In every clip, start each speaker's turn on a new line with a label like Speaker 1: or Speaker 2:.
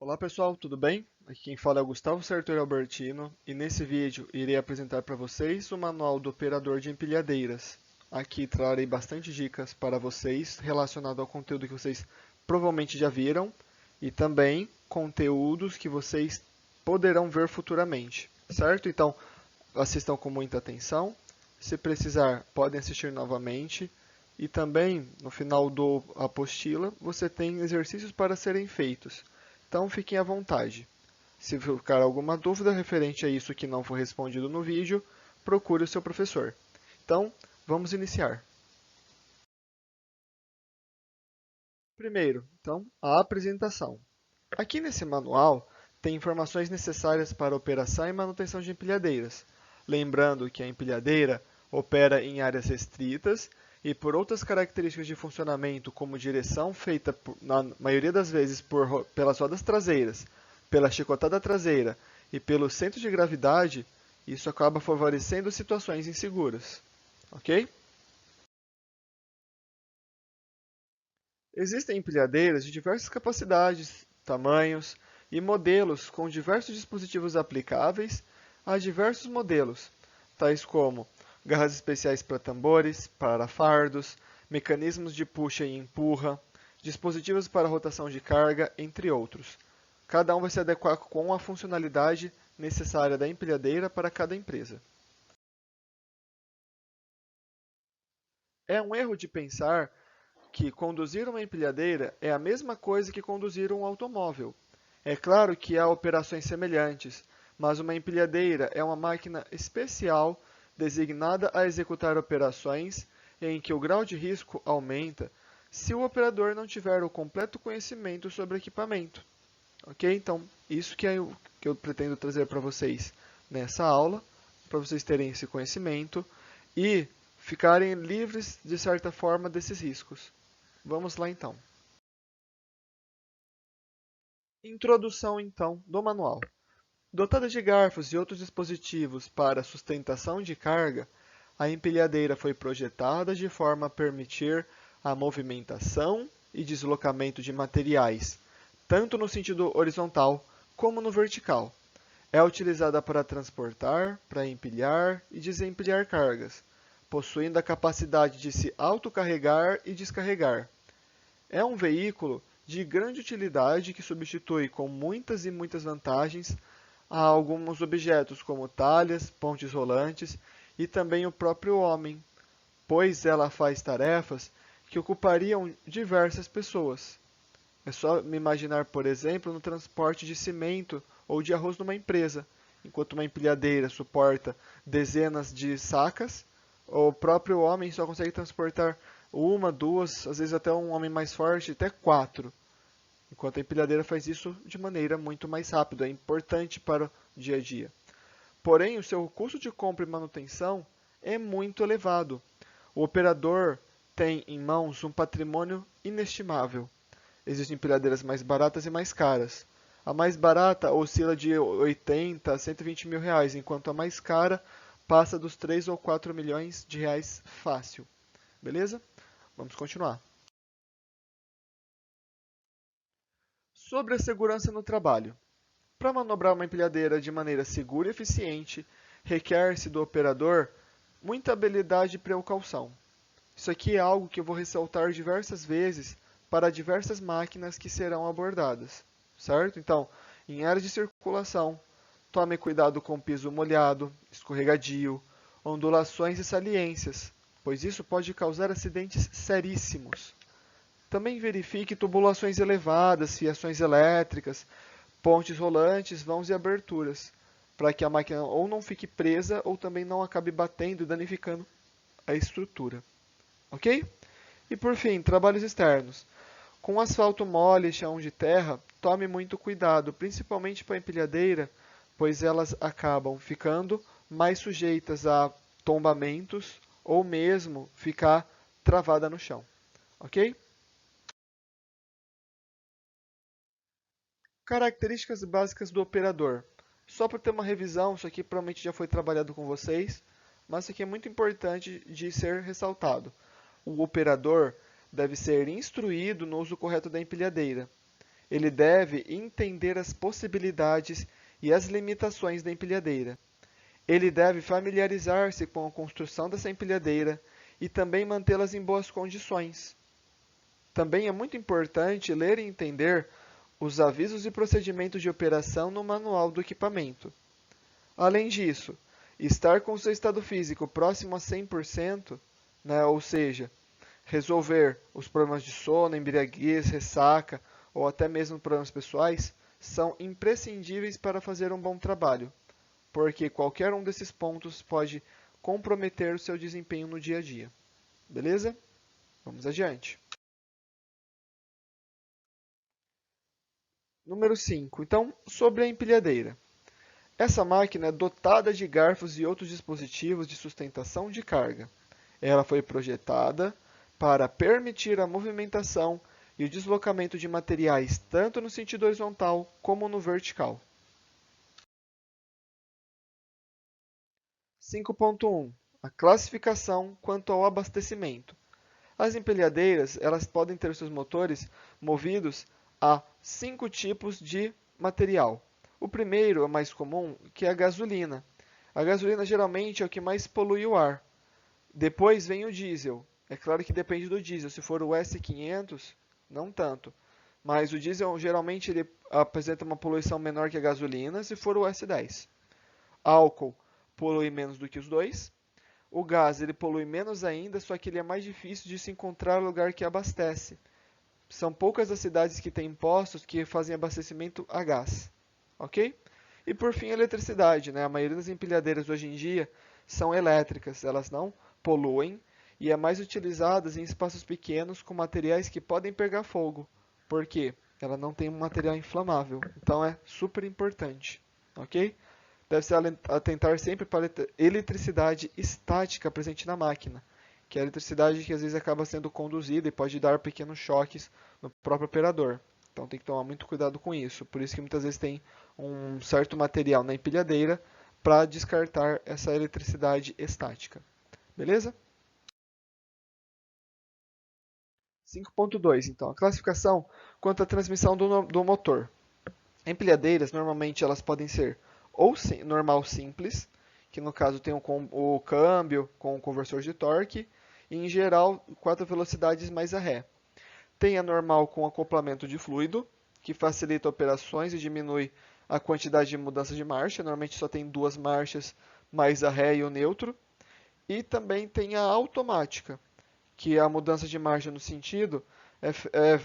Speaker 1: Olá pessoal, tudo bem? Aqui quem fala é o Gustavo Sartori Albertino e nesse vídeo irei apresentar para vocês o manual do operador de empilhadeiras. Aqui trarei bastante dicas para vocês relacionado ao conteúdo que vocês provavelmente já viram e também conteúdos que vocês poderão ver futuramente, certo? Então assistam com muita atenção. Se precisar, podem assistir novamente. E também, no final da apostila, você tem exercícios para serem feitos. Então, fiquem à vontade. Se ficar alguma dúvida referente a isso que não foi respondido no vídeo, procure o seu professor. Então, vamos iniciar. Primeiro, então, a apresentação. Aqui nesse manual, tem informações necessárias para a operação e manutenção de empilhadeiras. Lembrando que a empilhadeira opera em áreas restritas e por outras características de funcionamento, como direção feita, na maioria das vezes, pelas rodas traseiras, pela chicotada traseira e pelo centro de gravidade, isso acaba favorecendo situações inseguras. Ok? Existem empilhadeiras de diversas capacidades, tamanhos e modelos com diversos dispositivos aplicáveis a diversos modelos, tais como garras especiais para tambores, para fardos, mecanismos de puxa e empurra, dispositivos para rotação de carga, entre outros. Cada um vai se adequar com a funcionalidade necessária da empilhadeira para cada empresa. É um erro de pensar que conduzir uma empilhadeira é a mesma coisa que conduzir um automóvel. É claro que há operações semelhantes, mas uma empilhadeira é uma máquina especial designada a executar operações em que o grau de risco aumenta se o operador não tiver o completo conhecimento sobre o equipamento. Ok? Então, isso que eu pretendo trazer para vocês nessa aula, para vocês terem esse conhecimento e ficarem livres, de certa forma, desses riscos. Vamos lá então. Introdução então do manual. Dotada de garfos e outros dispositivos para sustentação de carga, a empilhadeira foi projetada de forma a permitir a movimentação e deslocamento de materiais, tanto no sentido horizontal como no vertical. É utilizada para transportar, para empilhar e desempilhar cargas, possuindo a capacidade de se autocarregar e descarregar. É um veículo de grande utilidade que substitui com muitas e muitas vantagens a alguns objetos como talhas, pontes rolantes e também o próprio homem, pois ela faz tarefas que ocupariam diversas pessoas. É só me imaginar, por exemplo, no transporte de cimento ou de arroz numa empresa, enquanto uma empilhadeira suporta dezenas de sacas, o próprio homem só consegue transportar uma, duas, às vezes até um homem mais forte, até quatro. Enquanto a empilhadeira faz isso de maneira muito mais rápida, é importante para o dia a dia. Porém, o seu custo de compra e manutenção é muito elevado. O operador tem em mãos um patrimônio inestimável. Existem empilhadeiras mais baratas e mais caras. A mais barata oscila de 80 a 120 mil reais, enquanto a mais cara passa dos 3 ou 4 milhões de reais fácil. Beleza? Vamos continuar. Sobre a segurança no trabalho. Para manobrar uma empilhadeira de maneira segura e eficiente, requer-se do operador muita habilidade e precaução. Isso aqui é algo que eu vou ressaltar diversas vezes para diversas máquinas que serão abordadas, certo? Então, em áreas de circulação, tome cuidado com piso molhado, escorregadio, ondulações e saliências, pois isso pode causar acidentes seríssimos. Também verifique tubulações elevadas, fiações elétricas, pontes rolantes, vãos e aberturas, para que a máquina ou não fique presa ou também não acabe batendo e danificando a estrutura. Ok? E por fim, trabalhos externos. Com asfalto mole e chão de terra, tome muito cuidado, principalmente para a empilhadeira, pois elas acabam ficando mais sujeitas a tombamentos ou mesmo ficar travada no chão. Ok? Características básicas do operador. Só para ter uma revisão, isso aqui provavelmente já foi trabalhado com vocês, mas isso aqui é muito importante de ser ressaltado. O operador deve ser instruído no uso correto da empilhadeira. ele deve entender as possibilidades e as limitações da empilhadeira. Ele deve familiarizar-se com a construção dessa empilhadeira e também mantê-las em boas condições. Também é muito importante ler e entender os avisos e procedimentos de operação no manual do equipamento. Além disso, estar com o seu estado físico próximo a 100%, né, ou seja, resolver os problemas de sono, embriaguez, ressaca ou até mesmo problemas pessoais, são imprescindíveis para fazer um bom trabalho, porque qualquer um desses pontos pode comprometer o seu desempenho no dia a dia. Beleza? Vamos adiante. Número 5. Então, sobre a empilhadeira. Essa máquina é dotada de garfos e outros dispositivos de sustentação de carga. Ela foi projetada para permitir a movimentação e o deslocamento de materiais tanto no sentido horizontal como no vertical. 5.1. A classificação quanto ao abastecimento. As empilhadeiras elas podem ter seus motores movidos a 5 tipos de material. O primeiro é mais comum, que é a gasolina. A gasolina geralmente é o que mais polui o ar. Depois vem o diesel. É claro que depende do diesel. Se for o S500, não tanto. Mas o diesel geralmente ele apresenta uma poluição menor que a gasolina se for o S10. Álcool polui menos do que os dois. O gás ele polui menos ainda, só que ele é mais difícil de se encontrar lugar que abastece. São poucas as cidades que têm postos que fazem abastecimento a gás. Ok? E por fim a eletricidade, né? A maioria das empilhadeiras hoje em dia são elétricas, elas não poluem e é mais utilizadas em espaços pequenos com materiais que podem pegar fogo. Por quê? Ela não tem um material inflamável, então é super importante, ok? Deve-se atentar sempre para a eletricidade estática presente na máquina, que é a eletricidade que às vezes acaba sendo conduzida e pode dar pequenos choques no próprio operador. Então tem que tomar muito cuidado com isso. Por isso que muitas vezes tem um certo material na empilhadeira para descartar essa eletricidade estática. Beleza? 5.2, então, a classificação quanto à transmissão do motor. Empilhadeiras, normalmente, elas podem ser ou normal simples, que no caso tem o câmbio com o conversor de torque, e em geral, 4 velocidades mais a ré. Tem a normal com acoplamento de fluido, que facilita operações e diminui a quantidade de mudança de marcha, normalmente só tem 2 marchas, mais a ré e o neutro. E também tem a automática, que a mudança de marcha no sentido,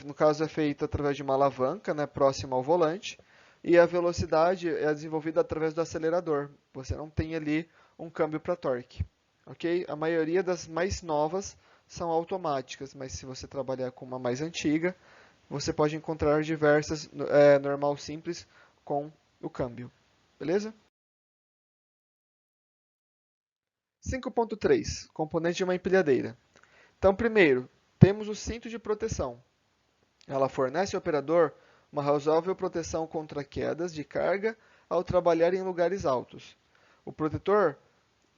Speaker 1: no caso, é feita através de uma alavanca, né, próxima ao volante, e a velocidade é desenvolvida através do acelerador. Você não tem ali um câmbio para torque. Ok? A maioria das mais novas são automáticas, mas se você trabalhar com uma mais antiga, você pode encontrar diversas normal simples com o câmbio. Beleza? 5.3. Componente de uma empilhadeira. Então, primeiro, temos o cinto de proteção. Ela fornece ao operador uma razoável proteção contra quedas de carga ao trabalhar em lugares altos. O protetor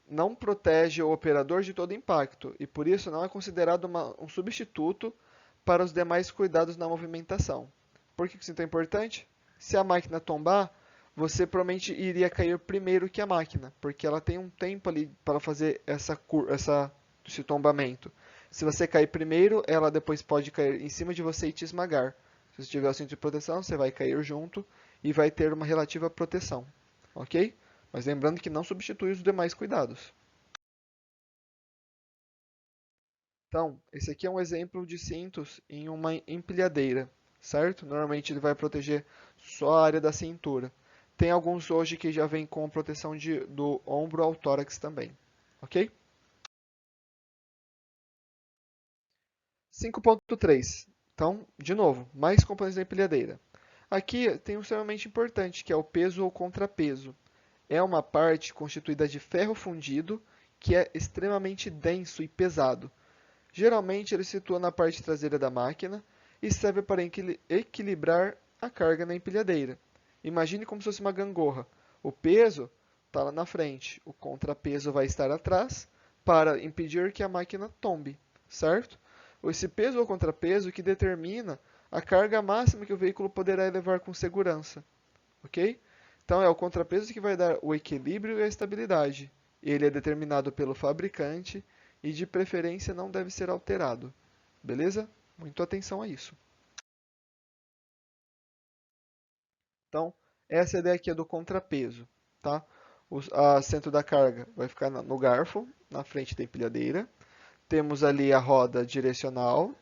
Speaker 1: não protege o operador de todo impacto e, por isso, não é considerado um substituto para os demais cuidados na movimentação. Por que isso é importante? Se a máquina tombar, você provavelmente iria cair primeiro que a máquina, porque ela tem um tempo ali para fazer esse tombamento. Se você cair primeiro, ela depois pode cair em cima de você e te esmagar. Se você tiver o cinto de proteção, você vai cair junto e vai ter uma relativa proteção. Ok? Mas lembrando que não substitui os demais cuidados. Então, esse aqui é um exemplo de cintos em uma empilhadeira, certo? Normalmente ele vai proteger só a área da cintura. Tem alguns hoje que já vem com proteção do ombro ao tórax também. Ok? 5.3. Então, de novo, mais componentes da empilhadeira. Aqui tem um extremamente importante, que é o peso ou contrapeso. É uma parte constituída de ferro fundido, que é extremamente denso e pesado. Geralmente ele se situa na parte traseira da máquina e serve para equilibrar a carga na empilhadeira. Imagine como se fosse uma gangorra. O peso está lá na frente, o contrapeso vai estar atrás para impedir que a máquina tombe, certo? Esse peso ou contrapeso que determina a carga máxima que o veículo poderá elevar com segurança, ok? Então, é o contrapeso que vai dar o equilíbrio e a estabilidade. Ele é determinado pelo fabricante e, de preferência, não deve ser alterado. Beleza? Muito atenção a isso. Então, essa é a ideia aqui do contrapeso, tá? O centro da carga vai ficar no garfo, na frente da empilhadeira. Temos ali a roda direcional,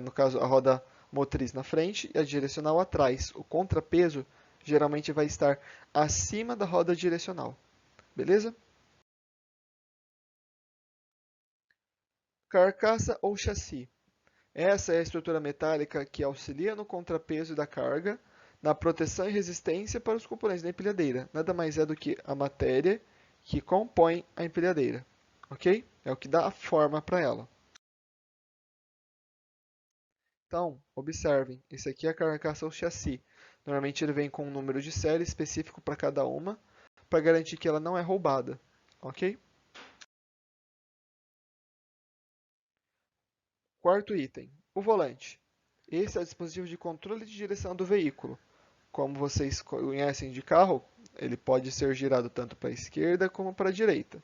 Speaker 1: no caso a roda motriz na frente e a direcional atrás. O contrapeso geralmente vai estar acima da roda direcional, beleza? Carcaça ou chassi. Essa é a estrutura metálica que auxilia no contrapeso da carga, na proteção e resistência para os componentes da empilhadeira. Nada mais é do que a matéria que compõe a empilhadeira, ok? É o que dá a forma para ela. Então, observem, esse aqui é a carcaça ou chassi. Normalmente ele vem com um número de série específico para cada uma, para garantir que ela não é roubada, ok? Quarto item, o volante. Esse é o dispositivo de controle de direção do veículo. Como vocês conhecem de carro, ele pode ser girado tanto para a esquerda como para a direita.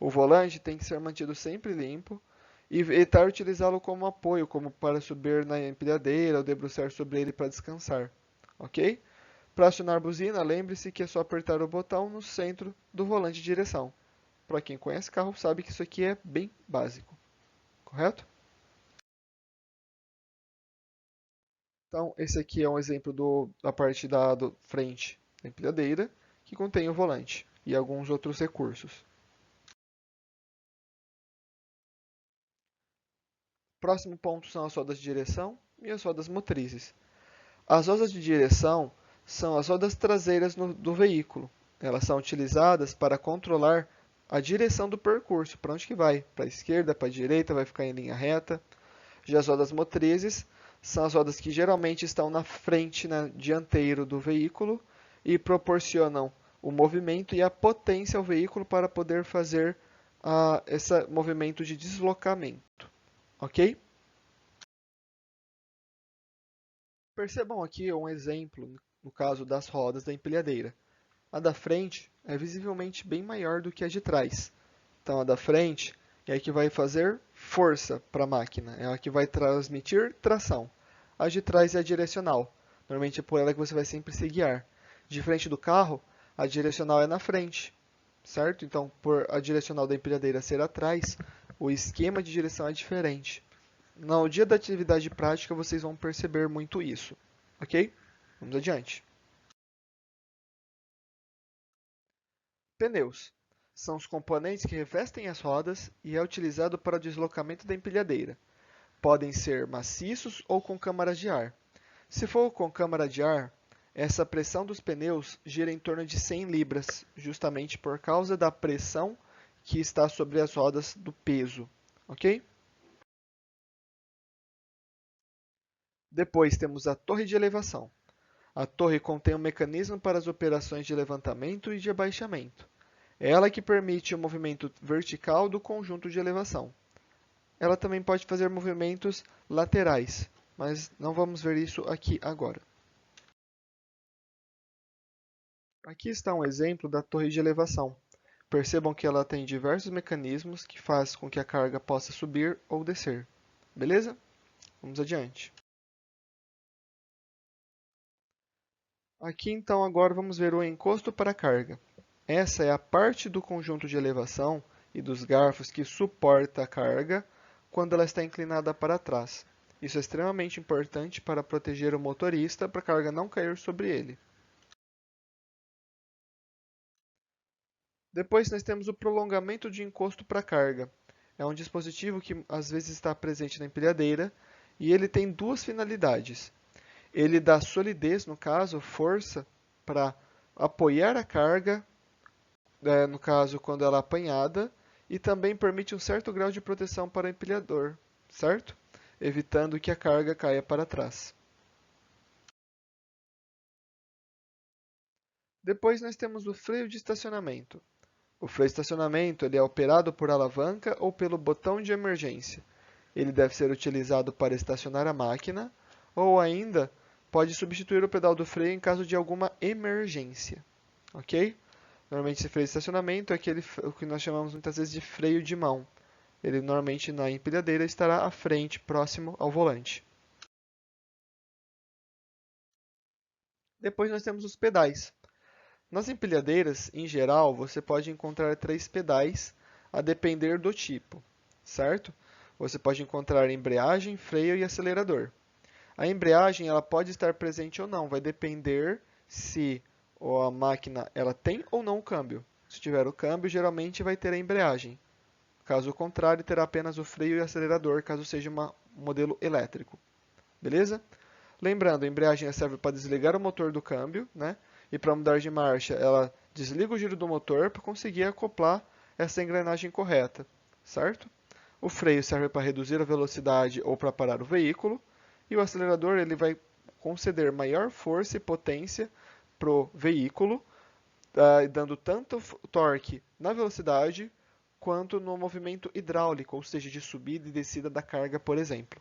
Speaker 1: O volante tem que ser mantido sempre limpo e evitar utilizá-lo como apoio, como para subir na empilhadeira ou debruçar sobre ele para descansar. Ok? Para acionar a buzina, lembre-se que é só apertar o botão no centro do volante de direção. Para quem conhece carro, sabe que isso aqui é bem básico. Correto? Então, esse aqui é um exemplo da parte da frente da empilhadeira, que contém o volante e alguns outros recursos. Próximo ponto são as rodas de direção e as rodas motrizes. As rodas de direção são as rodas traseiras do veículo. Elas são utilizadas para controlar a direção do percurso, para onde que vai, para a esquerda, para a direita, vai ficar em linha reta. Já as rodas motrizes são as rodas que geralmente estão na frente, dianteiro do veículo e proporcionam o movimento e a potência ao veículo para poder fazer esse movimento de deslocamento. Ok? Percebam aqui um exemplo, no caso das rodas da empilhadeira. A da frente é visivelmente bem maior do que a de trás. Então, a da frente é a que vai fazer força para a máquina, é a que vai transmitir tração. A de trás é a direcional. Normalmente é por ela que você vai sempre se guiar. De frente do carro, a direcional é na frente, certo? Então, por a direcional da empilhadeira ser atrás, o esquema de direção é diferente. No dia da atividade prática, vocês vão perceber muito isso, ok? Vamos adiante. Pneus. São os componentes que revestem as rodas e é utilizado para o deslocamento da empilhadeira. Podem ser maciços ou com câmaras de ar. Se for com câmara de ar, essa pressão dos pneus gira em torno de 100 libras, justamente por causa da pressão que está sobre as rodas do peso, ok? Depois temos a torre de elevação. A torre contém um mecanismo para as operações de levantamento e de abaixamento. É ela que permite o movimento vertical do conjunto de elevação. Ela também pode fazer movimentos laterais, mas não vamos ver isso aqui agora. Aqui está um exemplo da torre de elevação. Percebam que ela tem diversos mecanismos que fazem com que a carga possa subir ou descer. Beleza? Vamos adiante. Aqui então agora vamos ver o encosto para a carga. Essa é a parte do conjunto de elevação e dos garfos que suporta a carga quando ela está inclinada para trás. Isso é extremamente importante para proteger o motorista para a carga não cair sobre ele. Depois nós temos o prolongamento de encosto para carga. É um dispositivo que às vezes está presente na empilhadeira e ele tem duas finalidades. Ele dá solidez, no caso, força para apoiar a carga, no caso quando ela é apanhada, e também permite um certo grau de proteção para o empilhador, certo? Evitando que a carga caia para trás. Depois nós temos o freio de estacionamento. O freio de estacionamento ele é operado por alavanca ou pelo botão de emergência. Ele deve ser utilizado para estacionar a máquina ou ainda pode substituir o pedal do freio em caso de alguma emergência, ok? Normalmente esse freio de estacionamento é o que nós chamamos muitas vezes de freio de mão. Ele normalmente na empilhadeira estará à frente, próximo ao volante. Depois nós temos os pedais. Nas empilhadeiras, em geral, você pode encontrar 3 pedais, a depender do tipo, certo? Você pode encontrar embreagem, freio e acelerador. A embreagem ela pode estar presente ou não, vai depender se a máquina ela tem ou não o câmbio. Se tiver o câmbio, geralmente vai ter a embreagem. Caso contrário, terá apenas o freio e acelerador, caso seja um modelo elétrico. Beleza? Lembrando, a embreagem serve para desligar o motor do câmbio, né? E para mudar de marcha, ela desliga o giro do motor para conseguir acoplar essa engrenagem correta, certo? O freio serve para reduzir a velocidade ou para parar o veículo, e o acelerador ele vai conceder maior força e potência para o veículo, dando tanto torque na velocidade quanto no movimento hidráulico, ou seja, de subida e descida da carga, por exemplo.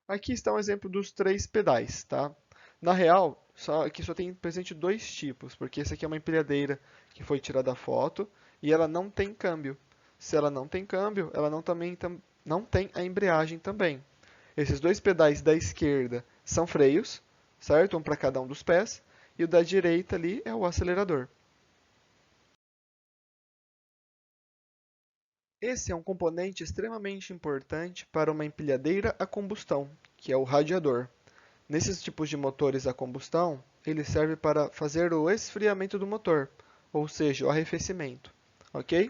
Speaker 1: Aqui está um exemplo dos 3 pedais, tá? Na real, aqui só tem presente 2 tipos, porque essa aqui é uma empilhadeira que foi tirada a foto e ela não tem câmbio. Se ela não tem câmbio, ela não tem a embreagem também. Esses 2 pedais da esquerda são freios, certo? Um para cada um dos pés, e o da direita ali é o acelerador. Esse é um componente extremamente importante para uma empilhadeira a combustão, que é o radiador. Nesses tipos de motores a combustão, ele serve para fazer o esfriamento do motor, ou seja, o arrefecimento, ok?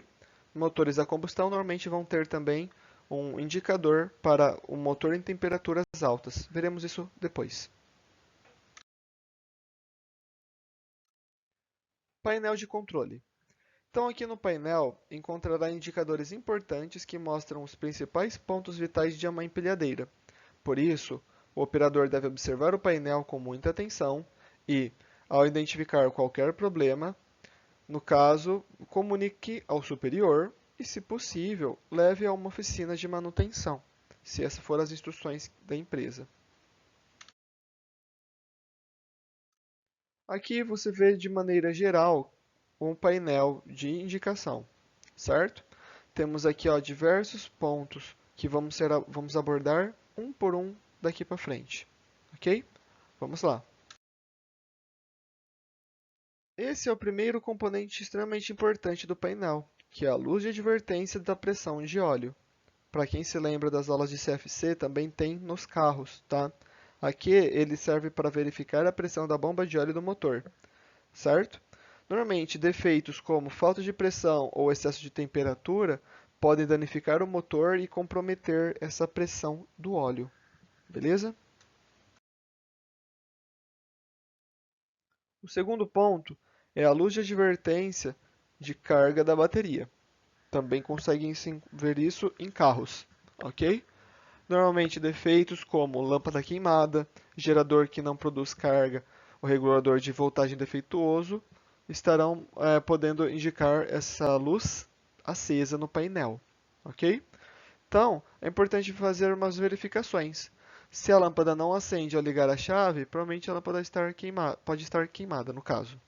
Speaker 1: Motores a combustão normalmente vão ter também um indicador para o motor em temperaturas altas. Veremos isso depois. Painel de controle. Então, aqui no painel, encontrará indicadores importantes que mostram os principais pontos vitais de uma empilhadeira. Por isso, o operador deve observar o painel com muita atenção e, ao identificar qualquer problema, no caso, comunique ao superior e, se possível, leve a uma oficina de manutenção, se essas forem as instruções da empresa. Aqui você vê de maneira geral um painel de indicação, certo? Temos aqui diversos pontos que vamos abordar um por um daqui para frente, ok? Vamos lá. Esse é o primeiro componente extremamente importante do painel, que é a luz de advertência da pressão de óleo. Para quem se lembra das aulas de CFC, também tem nos carros, tá? Aqui ele serve para verificar a pressão da bomba de óleo do motor, certo? Normalmente, defeitos como falta de pressão ou excesso de temperatura podem danificar o motor e comprometer essa pressão do óleo, beleza? O segundo ponto é a luz de advertência de carga da bateria. Também conseguem ver isso em carros, ok? Normalmente defeitos como lâmpada queimada, gerador que não produz carga ou regulador de voltagem defeituoso estarão podendo indicar essa luz acesa no painel, ok? Então, é importante fazer umas verificações. Se a lâmpada não acende ao ligar a chave, provavelmente a lâmpada pode estar queimada, no caso.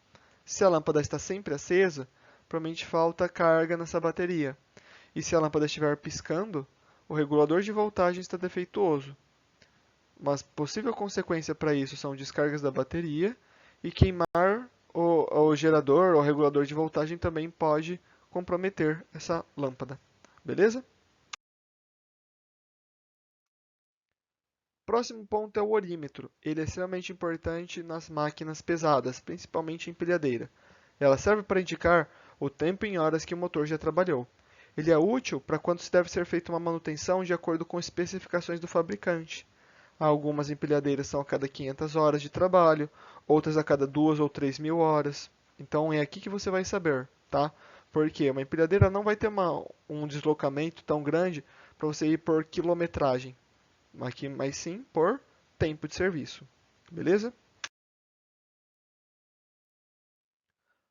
Speaker 1: Se a lâmpada está sempre acesa, provavelmente falta carga nessa bateria. E se a lâmpada estiver piscando, o regulador de voltagem está defeituoso. Uma possível consequência para isso são descargas da bateria e queimar o gerador ou regulador de voltagem também pode comprometer essa lâmpada. Beleza? Próximo ponto é o orímetro. Ele é extremamente importante nas máquinas pesadas, principalmente em empilhadeira. Ela serve para indicar o tempo em horas que o motor já trabalhou. Ele é útil para quando se deve ser feita uma manutenção de acordo com especificações do fabricante. Algumas empilhadeiras são a cada 500 horas de trabalho, outras a cada 2 ou 3 mil horas. Então é aqui que você vai saber, tá? Porque uma empilhadeira não vai ter um deslocamento tão grande para você ir por quilometragem, mas sim por tempo de serviço. Beleza?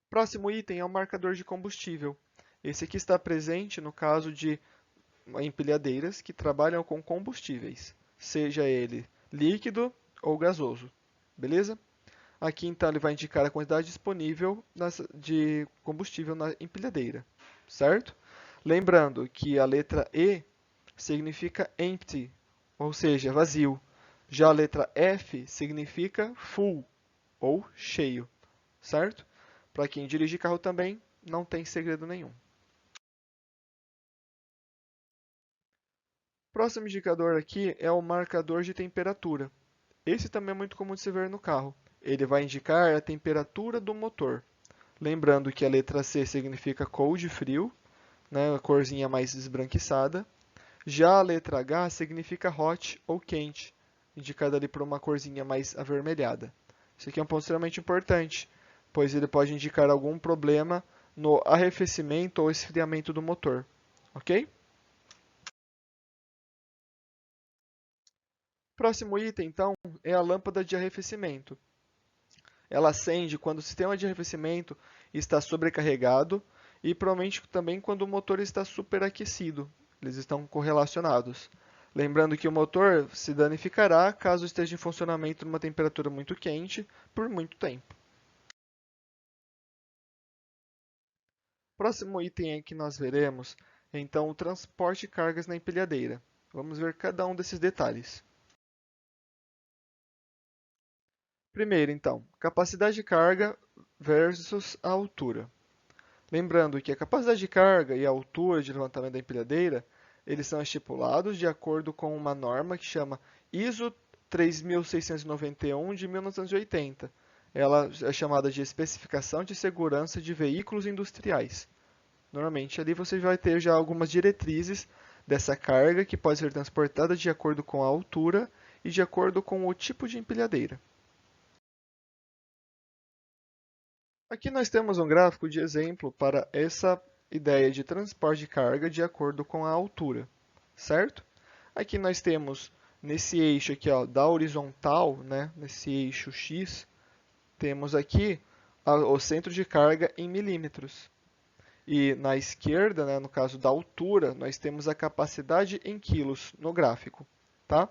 Speaker 1: Próximo item é o marcador de combustível. Esse aqui está presente no caso de empilhadeiras que trabalham com combustíveis, seja ele líquido ou gasoso, beleza? Aqui então ele vai indicar a quantidade disponível de combustível na empilhadeira, certo? Lembrando que a letra E significa empty, ou seja, vazio. Já a letra F significa full, ou cheio, certo? Para quem dirige carro também, não tem segredo nenhum. Próximo indicador aqui é o marcador de temperatura. Esse também é muito comum de se ver no carro. Ele vai indicar a temperatura do motor. Lembrando que a letra C significa cold, frio, né, a corzinha mais esbranquiçada. Já a letra H significa hot ou quente, indicada ali por uma corzinha mais avermelhada. Isso aqui é um ponto extremamente importante, pois ele pode indicar algum problema no arrefecimento ou esfriamento do motor, ok? Próximo item, então, é a lâmpada de arrefecimento. Ela acende quando o sistema de arrefecimento está sobrecarregado e provavelmente também quando o motor está superaquecido. Eles estão correlacionados. Lembrando que o motor se danificará caso esteja em funcionamento numa temperatura muito quente por muito tempo. Próximo item que nós veremos é então o transporte de cargas na empilhadeira. Vamos ver cada um desses detalhes. Primeiro, então, capacidade de carga versus a altura. Lembrando que a capacidade de carga e a altura de levantamento da empilhadeira, eles são estipulados de acordo com uma norma que chama ISO 3691 de 1980. Ela é chamada de Especificação de Segurança de Veículos Industriais. Normalmente ali você vai ter já algumas diretrizes dessa carga que pode ser transportada de acordo com a altura e de acordo com o tipo de empilhadeira. Aqui nós temos um gráfico de exemplo para essa ideia de transporte de carga de acordo com a altura, certo? Aqui nós temos nesse eixo aqui, ó, da horizontal, né, nesse eixo X, temos aqui o centro de carga em milímetros. E na esquerda, né, no caso da altura, nós temos a capacidade em quilos no gráfico, tá?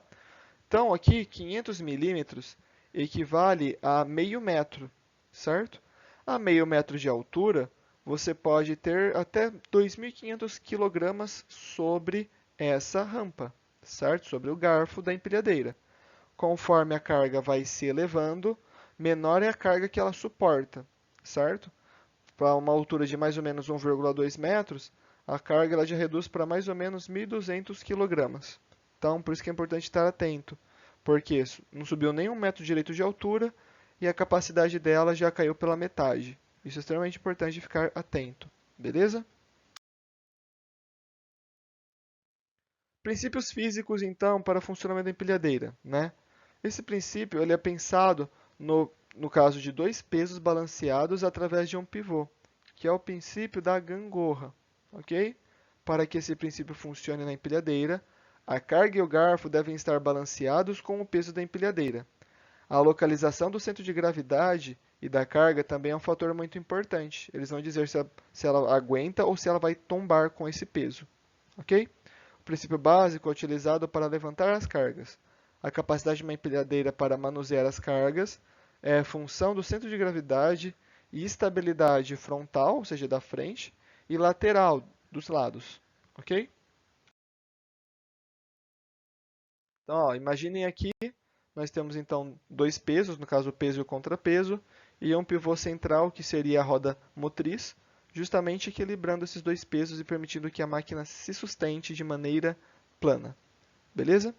Speaker 1: Então aqui 500 milímetros equivale a meio metro, certo? A meio metro de altura, você pode ter até 2.500 kg sobre essa rampa, certo? Sobre o garfo da empilhadeira. Conforme a carga vai se elevando, menor é a carga que ela suporta, certo? Para uma altura de mais ou menos 1,2 metros, a carga ela já reduz para mais ou menos 1.200 kg. Então, por isso que é importante estar atento, porque não subiu nem um metro direito de altura e a capacidade dela já caiu pela metade. Isso é extremamente importante de ficar atento, beleza? Princípios físicos, então, para o funcionamento da empilhadeira, né? Esse princípio ele é pensado no caso de dois pesos balanceados através de um pivô, que é o princípio da gangorra, ok? Para que esse princípio funcione na empilhadeira, a carga e o garfo devem estar balanceados com o peso da empilhadeira. A localização do centro de gravidade e da carga também é um fator muito importante. Eles vão dizer se ela aguenta ou se ela vai tombar com esse peso, ok? O princípio básico é utilizado para levantar as cargas. A capacidade de uma empilhadeira para manusear as cargas é função do centro de gravidade e estabilidade frontal, ou seja, da frente, e lateral, dos lados. Ok? Então, ó, imaginem aqui, nós temos então dois pesos, no caso o peso e o contrapeso, e um pivô central, que seria a roda motriz, justamente equilibrando esses dois pesos e permitindo que a máquina se sustente de maneira plana. Beleza?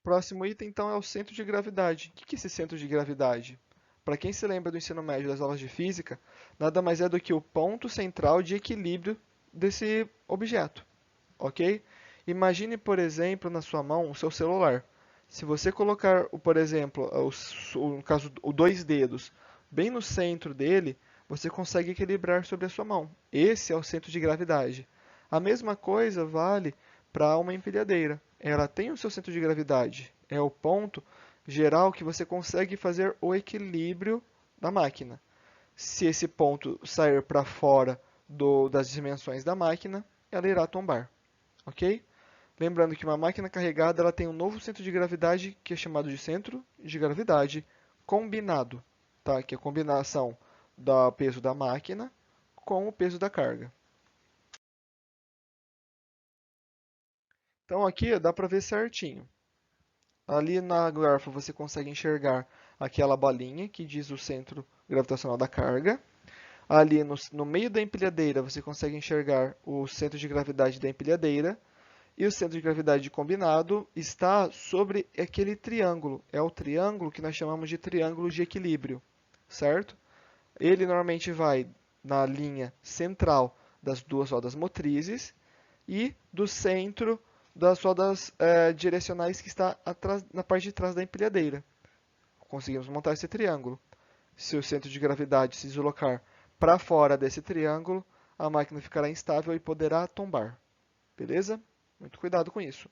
Speaker 1: Próximo item, então, é o centro de gravidade. O que é esse centro de gravidade? Para quem se lembra do ensino médio das aulas de física, nada mais é do que o ponto central de equilíbrio desse objeto, ok? Imagine, por exemplo, na sua mão o seu celular. Se você colocar, por exemplo, no caso, os dois dedos bem no centro dele, você consegue equilibrar sobre a sua mão. Esse é o centro de gravidade. A mesma coisa vale para uma empilhadeira. Ela tem o seu centro de gravidade. É o ponto geral que você consegue fazer o equilíbrio da máquina. Se esse ponto sair para fora das dimensões da máquina, ela irá tombar, ok? Lembrando que uma máquina carregada ela tem um novo centro de gravidade que é chamado de centro de gravidade combinado, tá? Que é a combinação do peso da máquina com o peso da carga. Então aqui dá para ver certinho. Ali na garfo você consegue enxergar aquela bolinha que diz o centro gravitacional da carga. Ali no meio da empilhadeira você consegue enxergar o centro de gravidade da empilhadeira. E o centro de gravidade combinado está sobre aquele triângulo. É o triângulo que nós chamamos de triângulo de equilíbrio, certo? Ele normalmente vai na linha central das duas rodas motrizes e do centro das rodas direcionais que está atrás, na parte de trás da empilhadeira. Conseguimos montar esse triângulo. Se o centro de gravidade se deslocar para fora desse triângulo, a máquina ficará instável e poderá tombar. Beleza? Muito cuidado com isso.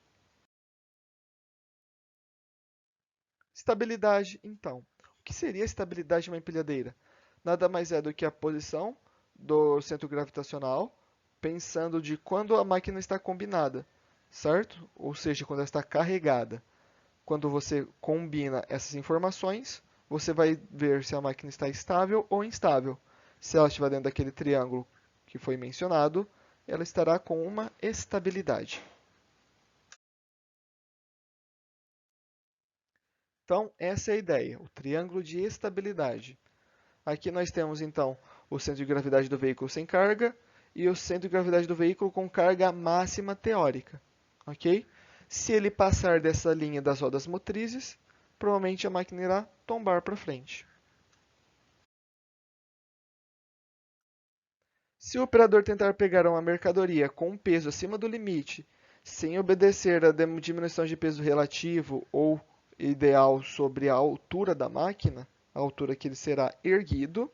Speaker 1: Estabilidade, então. O que seria a estabilidade de uma empilhadeira? Nada mais é do que a posição do centro gravitacional, pensando de quando a máquina está combinada, certo? Ou seja, quando ela está carregada. Quando você combina essas informações, você vai ver se a máquina está estável ou instável. Se ela estiver dentro daquele triângulo que foi mencionado, ela estará com uma estabilidade. Então, essa é a ideia, o triângulo de estabilidade. Aqui nós temos, então, o centro de gravidade do veículo sem carga e o centro de gravidade do veículo com carga máxima teórica. Ok? Se ele passar dessa linha das rodas motrizes, provavelmente a máquina irá tombar para frente. Se o operador tentar pegar uma mercadoria com um peso acima do limite, sem obedecer à diminuição de peso relativo ou ideal sobre a altura da máquina, a altura que ele será erguido,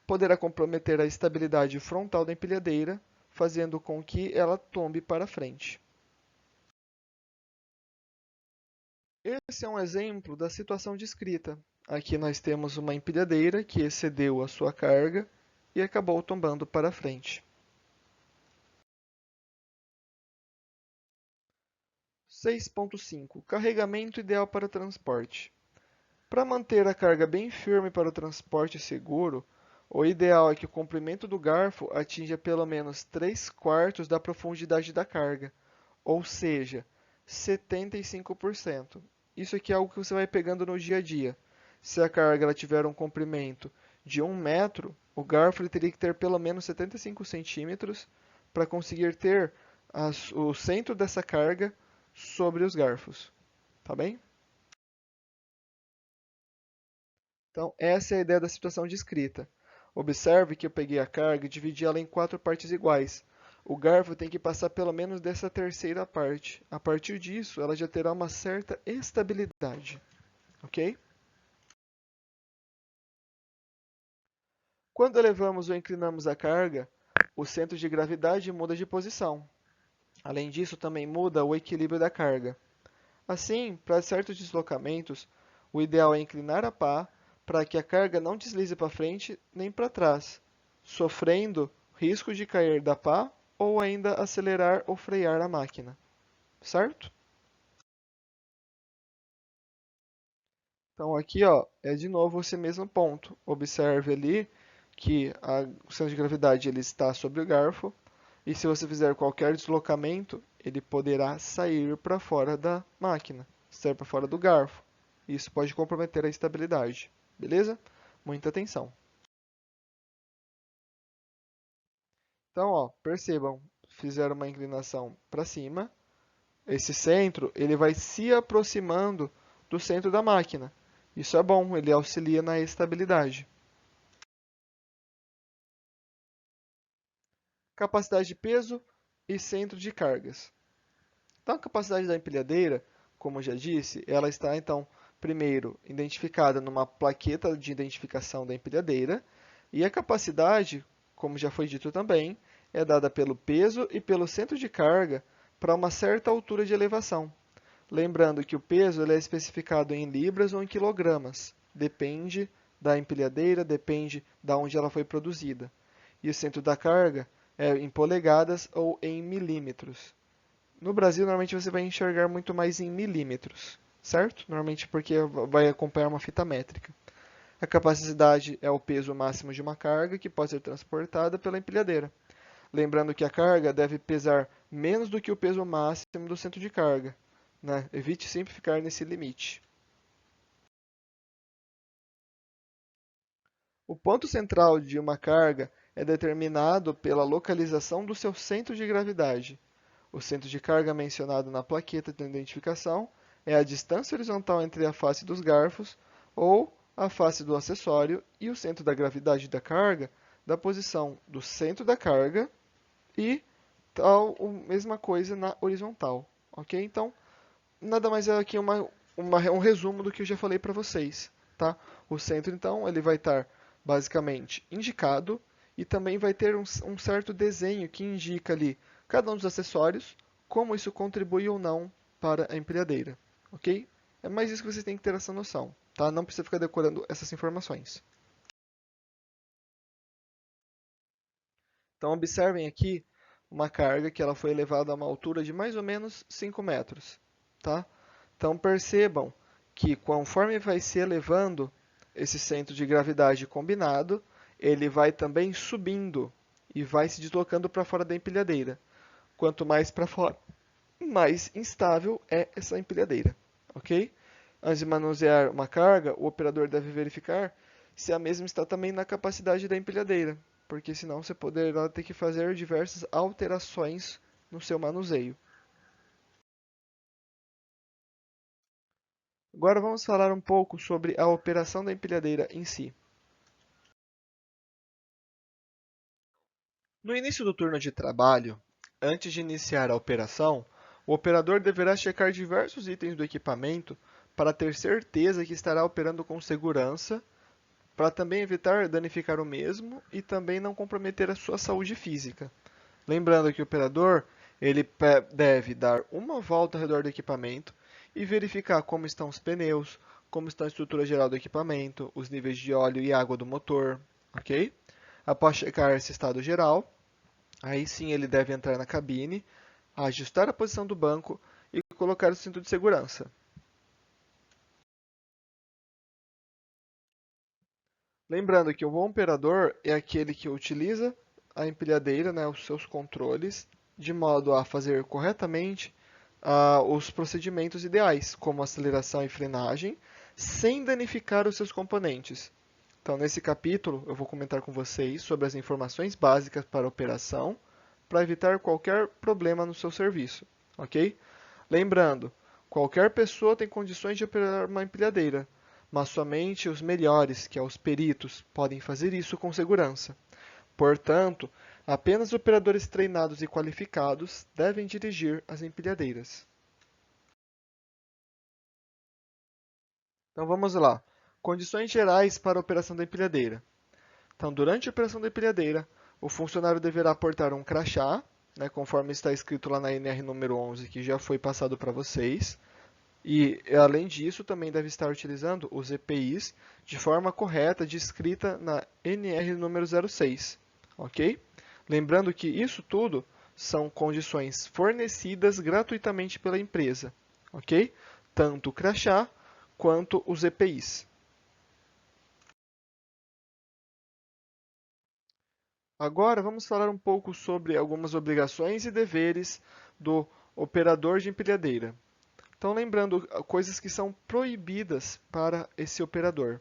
Speaker 1: poderá comprometer a estabilidade frontal da empilhadeira, fazendo com que ela tombe para frente. Esse é um exemplo da situação descrita. Aqui nós temos uma empilhadeira que excedeu a sua carga e acabou tombando para frente. 6.5. Carregamento ideal para o transporte. Para manter a carga bem firme para o transporte seguro, o ideal é que o comprimento do garfo atinja pelo menos 3/4 da profundidade da carga, ou seja, 75%. Isso aqui é algo que você vai pegando no dia a dia. Se a carga ela tiver um comprimento de 1 metro, o garfo ele teria que ter pelo menos 75 centímetros para conseguir ter o centro dessa carga sobre os garfos. Tá bem? Então, essa é a ideia da situação descrita. Observe que eu peguei a carga e dividi ela em 4 partes iguais. O garfo tem que passar pelo menos dessa terceira parte. A partir disso, ela já terá uma certa estabilidade. Ok? Quando elevamos ou inclinamos a carga, o centro de gravidade muda de posição. Além disso, também muda o equilíbrio da carga. Assim, para certos deslocamentos, o ideal é inclinar a pá para que a carga não deslize para frente nem para trás, sofrendo risco de cair da pá ou ainda acelerar ou frear a máquina, certo? Então aqui ó, é de novo esse mesmo ponto. Observe ali que o centro de gravidade ele está sobre o garfo e se você fizer qualquer deslocamento, ele poderá sair para fora da máquina, sair para fora do garfo. Isso pode comprometer a estabilidade, beleza? Muita atenção. Então, ó, percebam, fizeram uma inclinação para cima. Esse centro ele vai se aproximando do centro da máquina. Isso é bom, ele auxilia na estabilidade. Capacidade de peso e centro de cargas. Então, a capacidade da empilhadeira, como eu já disse, ela está, então, primeiro, identificada numa plaqueta de identificação da empilhadeira, e a capacidade, como já foi dito também, é dada pelo peso e pelo centro de carga para uma certa altura de elevação. Lembrando que o peso ele é especificado em libras ou em quilogramas, depende da empilhadeira, depende de onde ela foi produzida. E o centro da carga em polegadas ou em milímetros. No Brasil, normalmente você vai enxergar muito mais em milímetros, certo? Normalmente porque vai acompanhar uma fita métrica. A capacidade é o peso máximo de uma carga que pode ser transportada pela empilhadeira. Lembrando que a carga deve pesar menos do que o peso máximo do centro de carga, né? Evite sempre ficar nesse limite. O ponto central de uma carga é determinado pela localização do seu centro de gravidade. O centro de carga mencionado na plaqueta de identificação é a distância horizontal entre a face dos garfos ou a face do acessório e o centro da gravidade da carga da posição do centro da carga e tal, mesma coisa na horizontal, ok? Então, nada mais é aqui um resumo do que eu já falei para vocês, tá? O centro, então, ele vai estar basicamente indicado e também vai ter um certo desenho que indica ali cada um dos acessórios, como isso contribui ou não para a empilhadeira, ok? É mais isso que vocês têm que ter essa noção, tá? Não precisa ficar decorando essas informações. Então, observem aqui uma carga que ela foi elevada a uma altura de mais ou menos 5 metros, tá? Então, percebam que conforme vai se elevando esse centro de gravidade combinado, ele vai também subindo e vai se deslocando para fora da empilhadeira. Quanto mais para fora, mais instável é essa empilhadeira, ok? Antes de manusear uma carga, o operador deve verificar se a mesma está também na capacidade da empilhadeira, porque senão você poderá ter que fazer diversas alterações no seu manuseio. Agora vamos falar um pouco sobre a operação da empilhadeira em si. No início do turno de trabalho, antes de iniciar a operação, o operador deverá checar diversos itens do equipamento para ter certeza que estará operando com segurança, para também evitar danificar o mesmo e também não comprometer a sua saúde física. Lembrando que o operador ele deve dar uma volta ao redor do equipamento e verificar como estão os pneus, como está a estrutura geral do equipamento, os níveis de óleo e água do motor, ok? Após checar esse estado geral, aí sim ele deve entrar na cabine, ajustar a posição do banco e colocar o cinto de segurança. Lembrando que o bom operador é aquele que utiliza a empilhadeira, né, os seus controles, de modo a fazer corretamente os procedimentos ideais, como aceleração e frenagem, sem danificar os seus componentes. Então, nesse capítulo, eu vou comentar com vocês sobre as informações básicas para a operação, para evitar qualquer problema no seu serviço, ok? Lembrando, qualquer pessoa tem condições de operar uma empilhadeira, mas somente os melhores, que são os peritos, podem fazer isso com segurança. Portanto, apenas operadores treinados e qualificados devem dirigir as empilhadeiras. Então vamos lá. Condições gerais para a operação da empilhadeira. Então, durante a operação da empilhadeira, o funcionário deverá portar um crachá, né, conforme está escrito lá na NR número 11, que já foi passado para vocês. E, além disso, também deve estar utilizando os EPIs de forma correta, descrita na NR número 06, ok? Lembrando que isso tudo são condições fornecidas gratuitamente pela empresa, ok? Tanto o crachá quanto os EPIs. Agora vamos falar um pouco sobre algumas obrigações e deveres do operador de empilhadeira. Então, lembrando coisas que são proibidas para esse operador.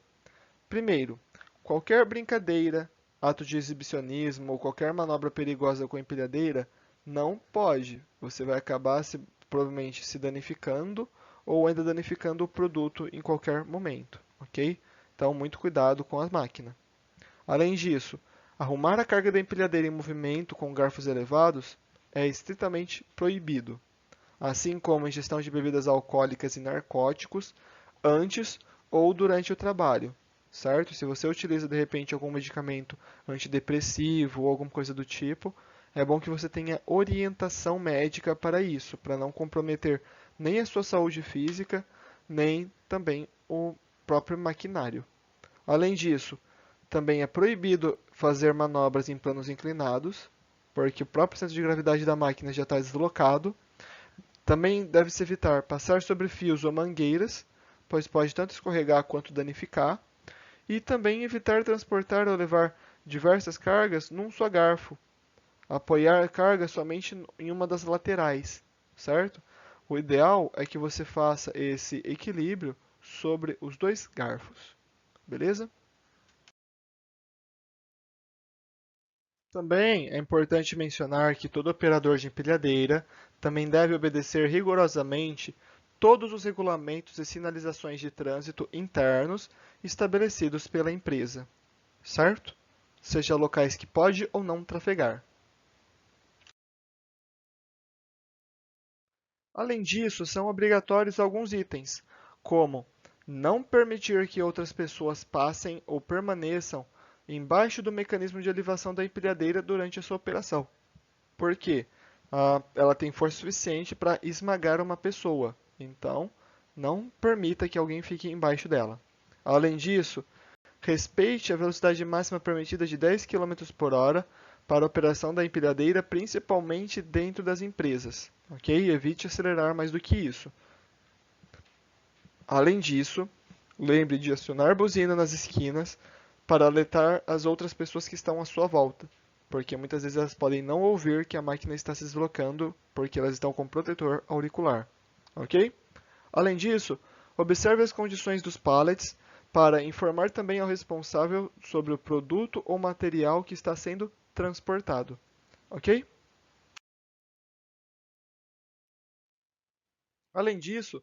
Speaker 1: Primeiro, qualquer brincadeira, ato de exibicionismo ou qualquer manobra perigosa com a empilhadeira não pode. Você vai acabar provavelmente se danificando ou ainda danificando o produto em qualquer momento, ok? Então, muito cuidado com a máquina. Além disso, arrumar a carga da empilhadeira em movimento com garfos elevados é estritamente proibido, assim como a ingestão de bebidas alcoólicas e narcóticos antes ou durante o trabalho, certo? Se você utiliza de repente algum medicamento antidepressivo ou alguma coisa do tipo, é bom que você tenha orientação médica para isso, para não comprometer nem a sua saúde física, nem também o próprio maquinário. Além disso, também é proibido fazer manobras em planos inclinados, porque o próprio centro de gravidade da máquina já está deslocado. Também deve-se evitar passar sobre fios ou mangueiras, pois pode tanto escorregar quanto danificar. E também evitar transportar ou levar diversas cargas num só garfo. Apoiar a carga somente em uma das laterais, certo? O ideal é que você faça esse equilíbrio sobre os dois garfos, beleza? Também é importante mencionar que todo operador de empilhadeira também deve obedecer rigorosamente todos os regulamentos e sinalizações de trânsito internos estabelecidos pela empresa, certo? Seja locais que pode ou não trafegar. Além disso, são obrigatórios alguns itens, como não permitir que outras pessoas passem ou permaneçam embaixo do mecanismo de elevação da empilhadeira durante a sua operação. Por quê? Ela tem força suficiente para esmagar uma pessoa. Então, não permita que alguém fique embaixo dela. Além disso, respeite a velocidade máxima permitida de 10 km por hora para a operação da empilhadeira, principalmente dentro das empresas. Ok? Evite acelerar mais do que isso. Além disso, lembre de acionar a buzina nas esquinas para alertar as outras pessoas que estão à sua volta, porque muitas vezes elas podem não ouvir que a máquina está se deslocando porque elas estão com protetor auricular. Ok? Além disso, observe as condições dos pallets para informar também ao responsável sobre o produto ou material que está sendo transportado. Ok? Além disso,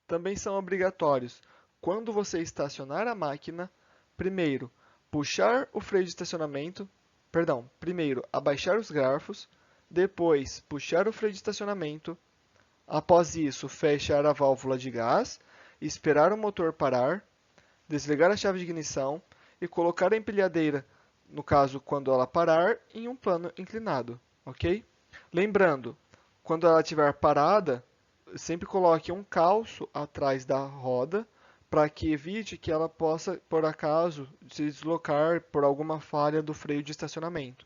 Speaker 1: também são obrigatórios, quando você estacionar a máquina, primeiro, puxar o freio de estacionamento, perdão, primeiro abaixar os garfos, depois puxar o freio de estacionamento, após isso fechar a válvula de gás, esperar o motor parar, desligar a chave de ignição e colocar a empilhadeira, no caso quando ela parar, em um plano inclinado, ok? Lembrando, quando ela estiver parada, sempre coloque um calço atrás da roda para que evite que ela possa, por acaso, se deslocar por alguma falha do freio de estacionamento.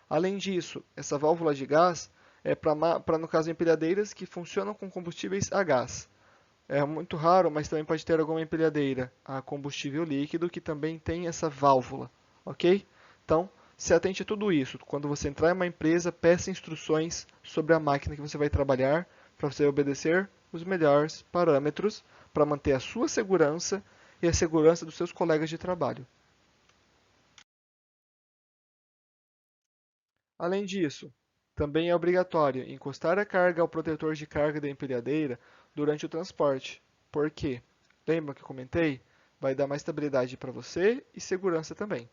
Speaker 1: Além disso, essa válvula de gás é para, no caso, empilhadeiras que funcionam com combustíveis a gás. É muito raro, mas também pode ter alguma empilhadeira a combustível líquido que também tem essa válvula, ok? Então, se atente a tudo isso. Quando você entrar em uma empresa, peça instruções sobre a máquina que você vai trabalhar para você obedecer os melhores parâmetros para manter a sua segurança e a segurança dos seus colegas de trabalho. Além disso, também é obrigatório encostar a carga ao protetor de carga da empilhadeira durante o transporte. Por quê? Lembra que eu comentei? Vai dar mais estabilidade para você e segurança também.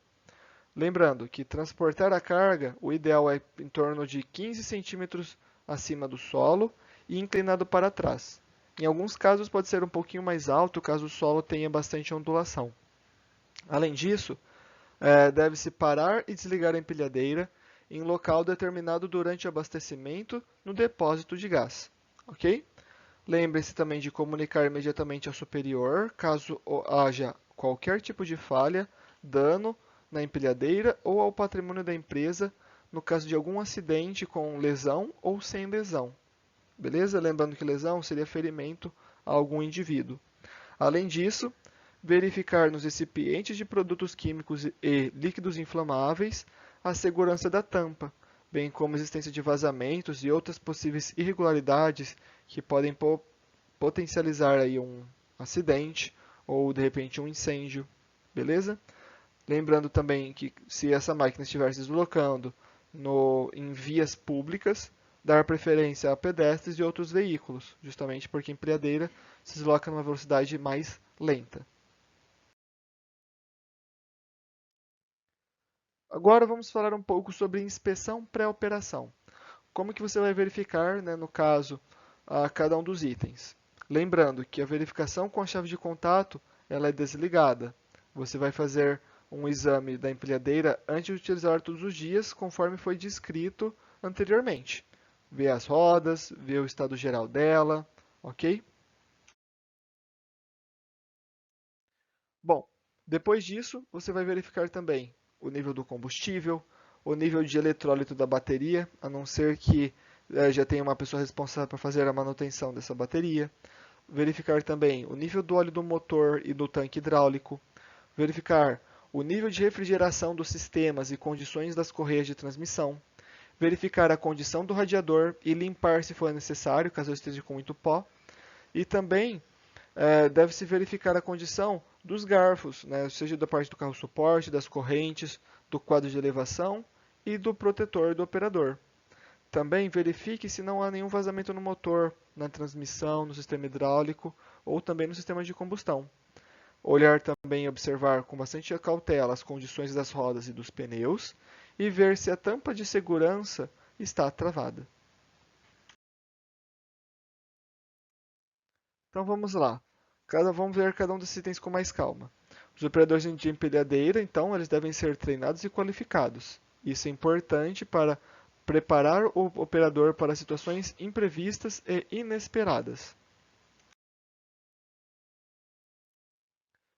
Speaker 1: Lembrando que transportar a carga, o ideal é em torno de 15 centímetros acima do solo e inclinado para trás. Em alguns casos pode ser um pouquinho mais alto caso o solo tenha bastante ondulação. Além disso, deve-se parar e desligar a empilhadeira em local determinado durante o abastecimento no depósito de gás. Ok? Lembre-se também de comunicar imediatamente ao superior caso haja qualquer tipo de falha, dano na empilhadeira ou ao patrimônio da empresa no caso de algum acidente com lesão ou sem lesão. Beleza? Lembrando que lesão seria ferimento a algum indivíduo. Além disso, verificar nos recipientes de produtos químicos e líquidos inflamáveis a segurança da tampa, bem como a existência de vazamentos e outras possíveis irregularidades que podem potencializar aí um acidente ou de repente um incêndio, beleza? Lembrando também que se essa máquina estiver se deslocando em vias públicas, dar preferência a pedestres e outros veículos, justamente porque a empilhadeira se desloca numa velocidade mais lenta. Agora vamos falar um pouco sobre inspeção pré-operação. Como que você vai verificar, né, no caso, a cada um dos itens? Lembrando que a verificação com a chave de contato ela é desligada. Você vai fazer um exame da empilhadeira antes de utilizar todos os dias, conforme foi descrito anteriormente. Ver as rodas, ver o estado geral dela, ok? Bom, depois disso, você vai verificar também o nível do combustível, o nível de eletrólito da bateria, a não ser que já tenha uma pessoa responsável para fazer a manutenção dessa bateria. Verificar também o nível do óleo do motor e do tanque hidráulico. Verificar o nível de refrigeração dos sistemas e condições das correias de transmissão. Verificar a condição do radiador e limpar se for necessário, caso esteja com muito pó. E também deve-se verificar a condição dos garfos, né, seja da parte do carro suporte, das correntes, do quadro de elevação e do protetor do operador. Também verifique se não há nenhum vazamento no motor, na transmissão, no sistema hidráulico ou também no sistema de combustão. Olhar também e observar com bastante cautela as condições das rodas e dos pneus e ver se a tampa de segurança está travada. Então vamos lá. Vamos ver cada um desses itens com mais calma. Os operadores de empilhadeira, então, eles devem ser treinados e qualificados. Isso é importante para preparar o operador para situações imprevistas e inesperadas.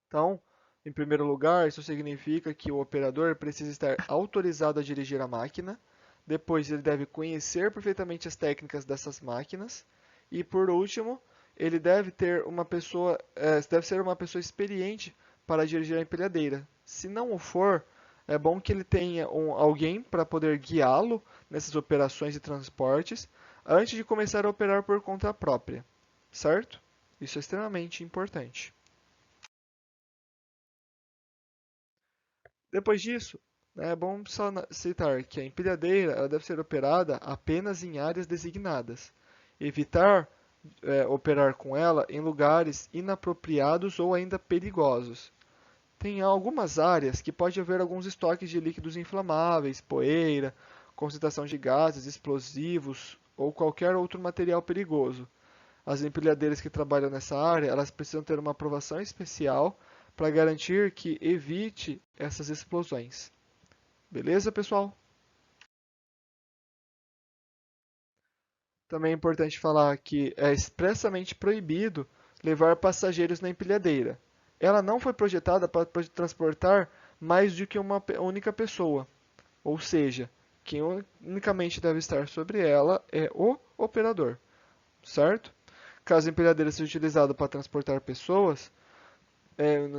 Speaker 1: Então, em primeiro lugar, isso significa que o operador precisa estar autorizado a dirigir a máquina. Depois, ele deve conhecer perfeitamente as técnicas dessas máquinas. E, por último, ele deve deve ser uma pessoa experiente para dirigir a empilhadeira. Se não o for, é bom que ele tenha alguém para poder guiá-lo nessas operações de transportes antes de começar a operar por conta própria, certo? Isso é extremamente importante. Depois disso, é bom só citar que a empilhadeira ela deve ser operada apenas em áreas designadas. Evitar operar com ela em lugares inapropriados ou ainda perigosos. Tem algumas áreas que pode haver alguns estoques de líquidos inflamáveis, poeira, concentração de gases, explosivos ou qualquer outro material perigoso. As empilhadeiras que trabalham nessa área, elas precisam ter uma aprovação especial para garantir que evite essas explosões. Beleza, pessoal? Também é importante falar que é expressamente proibido levar passageiros na empilhadeira. Ela não foi projetada para transportar mais do que uma única pessoa, ou seja, quem unicamente deve estar sobre ela é o operador, certo? Caso a empilhadeira seja utilizada para transportar pessoas,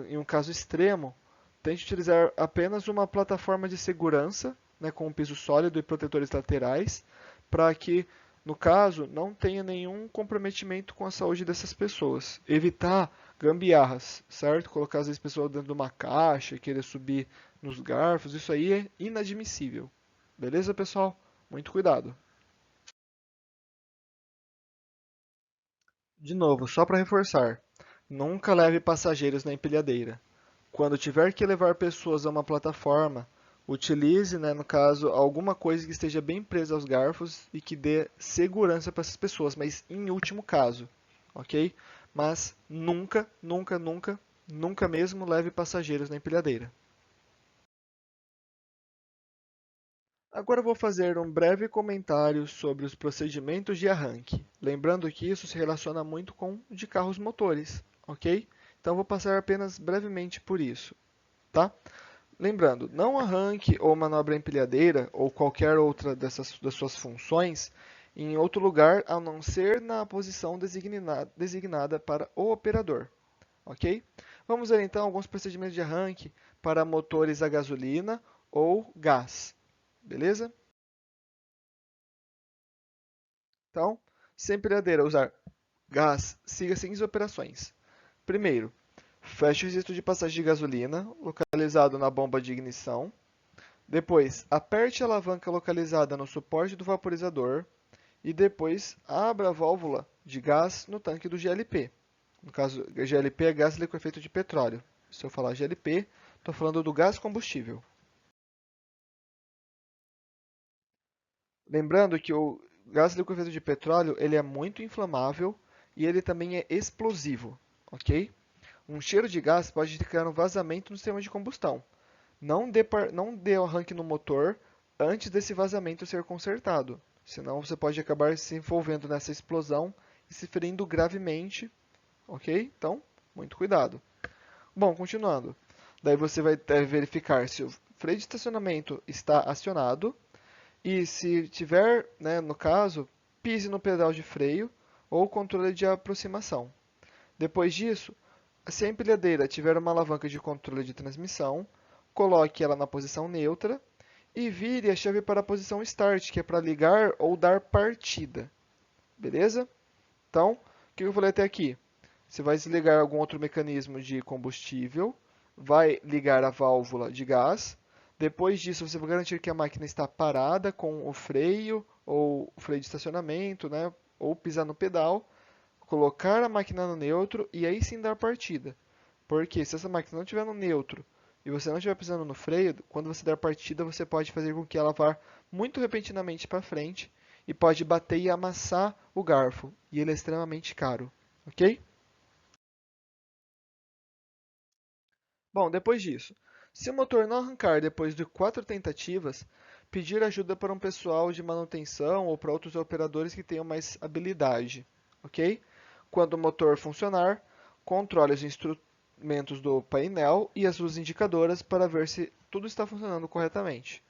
Speaker 1: em um caso extremo, tente utilizar apenas uma plataforma de segurança, né, com um piso sólido e protetores laterais, para que, no caso, não tenha nenhum comprometimento com a saúde dessas pessoas. Evitar gambiarras, certo? Colocar às vezes pessoas dentro de uma caixa, querer subir nos garfos, isso aí é inadmissível. Beleza, pessoal? Muito cuidado. De novo, só para reforçar, nunca leve passageiros na empilhadeira. Quando tiver que levar pessoas a uma plataforma, utilize, né, no caso, alguma coisa que esteja bem presa aos garfos e que dê segurança para essas pessoas, mas em último caso, ok? Mas nunca, nunca, nunca, nunca mesmo leve passageiros na empilhadeira. Agora eu vou fazer um breve comentário sobre os procedimentos de arranque, lembrando que isso se relaciona muito com o de carros motores, ok? Então vou passar apenas brevemente por isso, tá? Lembrando, não arranque ou manobra empilhadeira ou qualquer outra das suas funções em outro lugar a não ser na posição designada para o operador, ok? Vamos ver então alguns procedimentos de arranque para motores a gasolina ou gás, beleza? Então, se a empilhadeira usar gás, siga as seguintes operações. Primeiro, feche o registro de passagem de gasolina localizado na bomba de ignição. Depois, aperte a alavanca localizada no suporte do vaporizador e depois abra a válvula de gás no tanque do GLP. No caso, GLP é gás liquefeito de petróleo. Se eu falar GLP, estou falando do gás combustível. Lembrando que o gás liquefeito de petróleo ele é muito inflamável e ele também é explosivo, ok? Um cheiro de gás pode criar um vazamento no sistema de combustão. Não dê arranque no motor antes desse vazamento ser consertado, senão você pode acabar se envolvendo nessa explosão e se ferindo gravemente, ok? Então, muito cuidado. Bom, continuando. Daí você vai verificar se freio de estacionamento está acionado e se tiver, né, no caso, pise no pedal de freio ou controle de aproximação. Depois disso, se a empilhadeira tiver uma alavanca de controle de transmissão, coloque ela na posição neutra e vire a chave para a posição Start, que é para ligar ou dar partida. Beleza? Então, o que eu falei até aqui? Você vai desligar algum outro mecanismo de combustível, vai ligar a válvula de gás. Depois disso, você vai garantir que a máquina está parada com o freio ou o freio de estacionamento, né? Ou pisar no pedal, colocar a máquina no neutro e aí sim dar partida. Porque se essa máquina não estiver no neutro e você não estiver pisando no freio, quando você der partida, você pode fazer com que ela vá muito repentinamente para frente e pode bater e amassar o garfo. E ele é extremamente caro, ok? Bom, depois disso, se o motor não arrancar depois de 4 tentativas, pedir ajuda para um pessoal de manutenção ou para outros operadores que tenham mais habilidade, ok? Quando o motor funcionar, controle os instrumentos do painel e as luzes indicadoras para ver se tudo está funcionando corretamente.